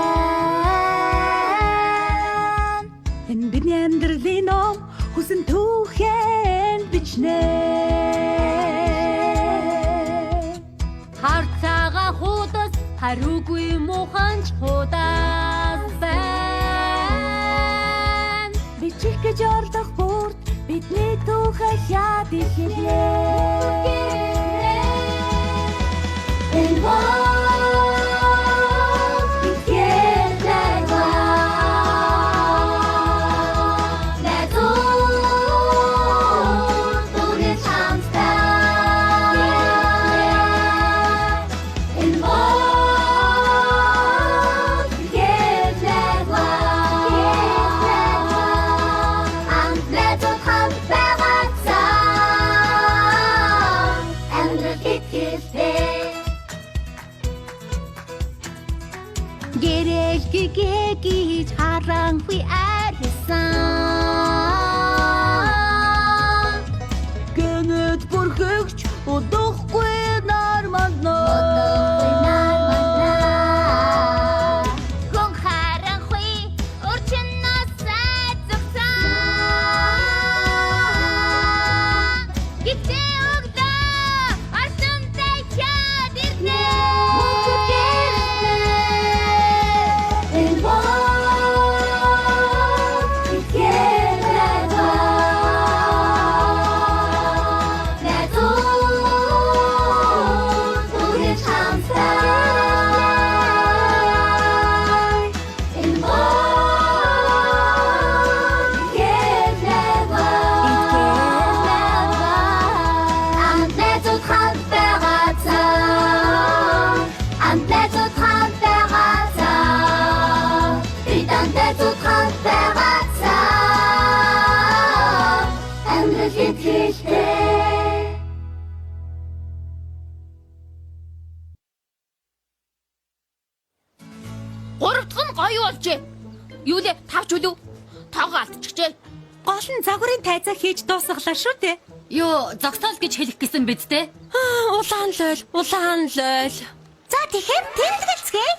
Энэ бидний амьдралын ном хүсэн түүхэн бичнэ. Хар цагаан худас хариугүй муханч худас байна. Бичих гэж орлох бүрт бидний түүхээ хяад ихлээ. Энэ бол битгэл байна. Найзууд түгэл хамтдаа. Энэ бол битгэл байна. Хамт найзууд хамт байгаасаа. Амьдрал итгэлтэй. Гэрэл гэгэж харанхуй арьсан. Гэнэт бүрхэгч удахгүй нар манднаа. Гон харанхуй урчнаас зогсон. Гитээ өгдөө артамтай чад ирнэ. Энэ бол битгэл байна. Найзууд түгэл хамтдаа. Энэ бол битгэл байна. Хамт найзууд хамт байгаасаа. Хамт найзууд хамт байгаасаа. Бид хамт найзууд хамт байгаасаа. Амьдрал итгэлтэй. Гурав дахь нь гоё болжээ. Юу лээ? Тавч үлээ. Тоогоо алдчихжээ. Гол нь загварын тайзаа хийж дуусгалаа шүү дээ. Юу, зогсоол гэж хэлэх гэсэн биз дээ? Улаан лойл. За тэгэхээр тэмдэглэцгээе.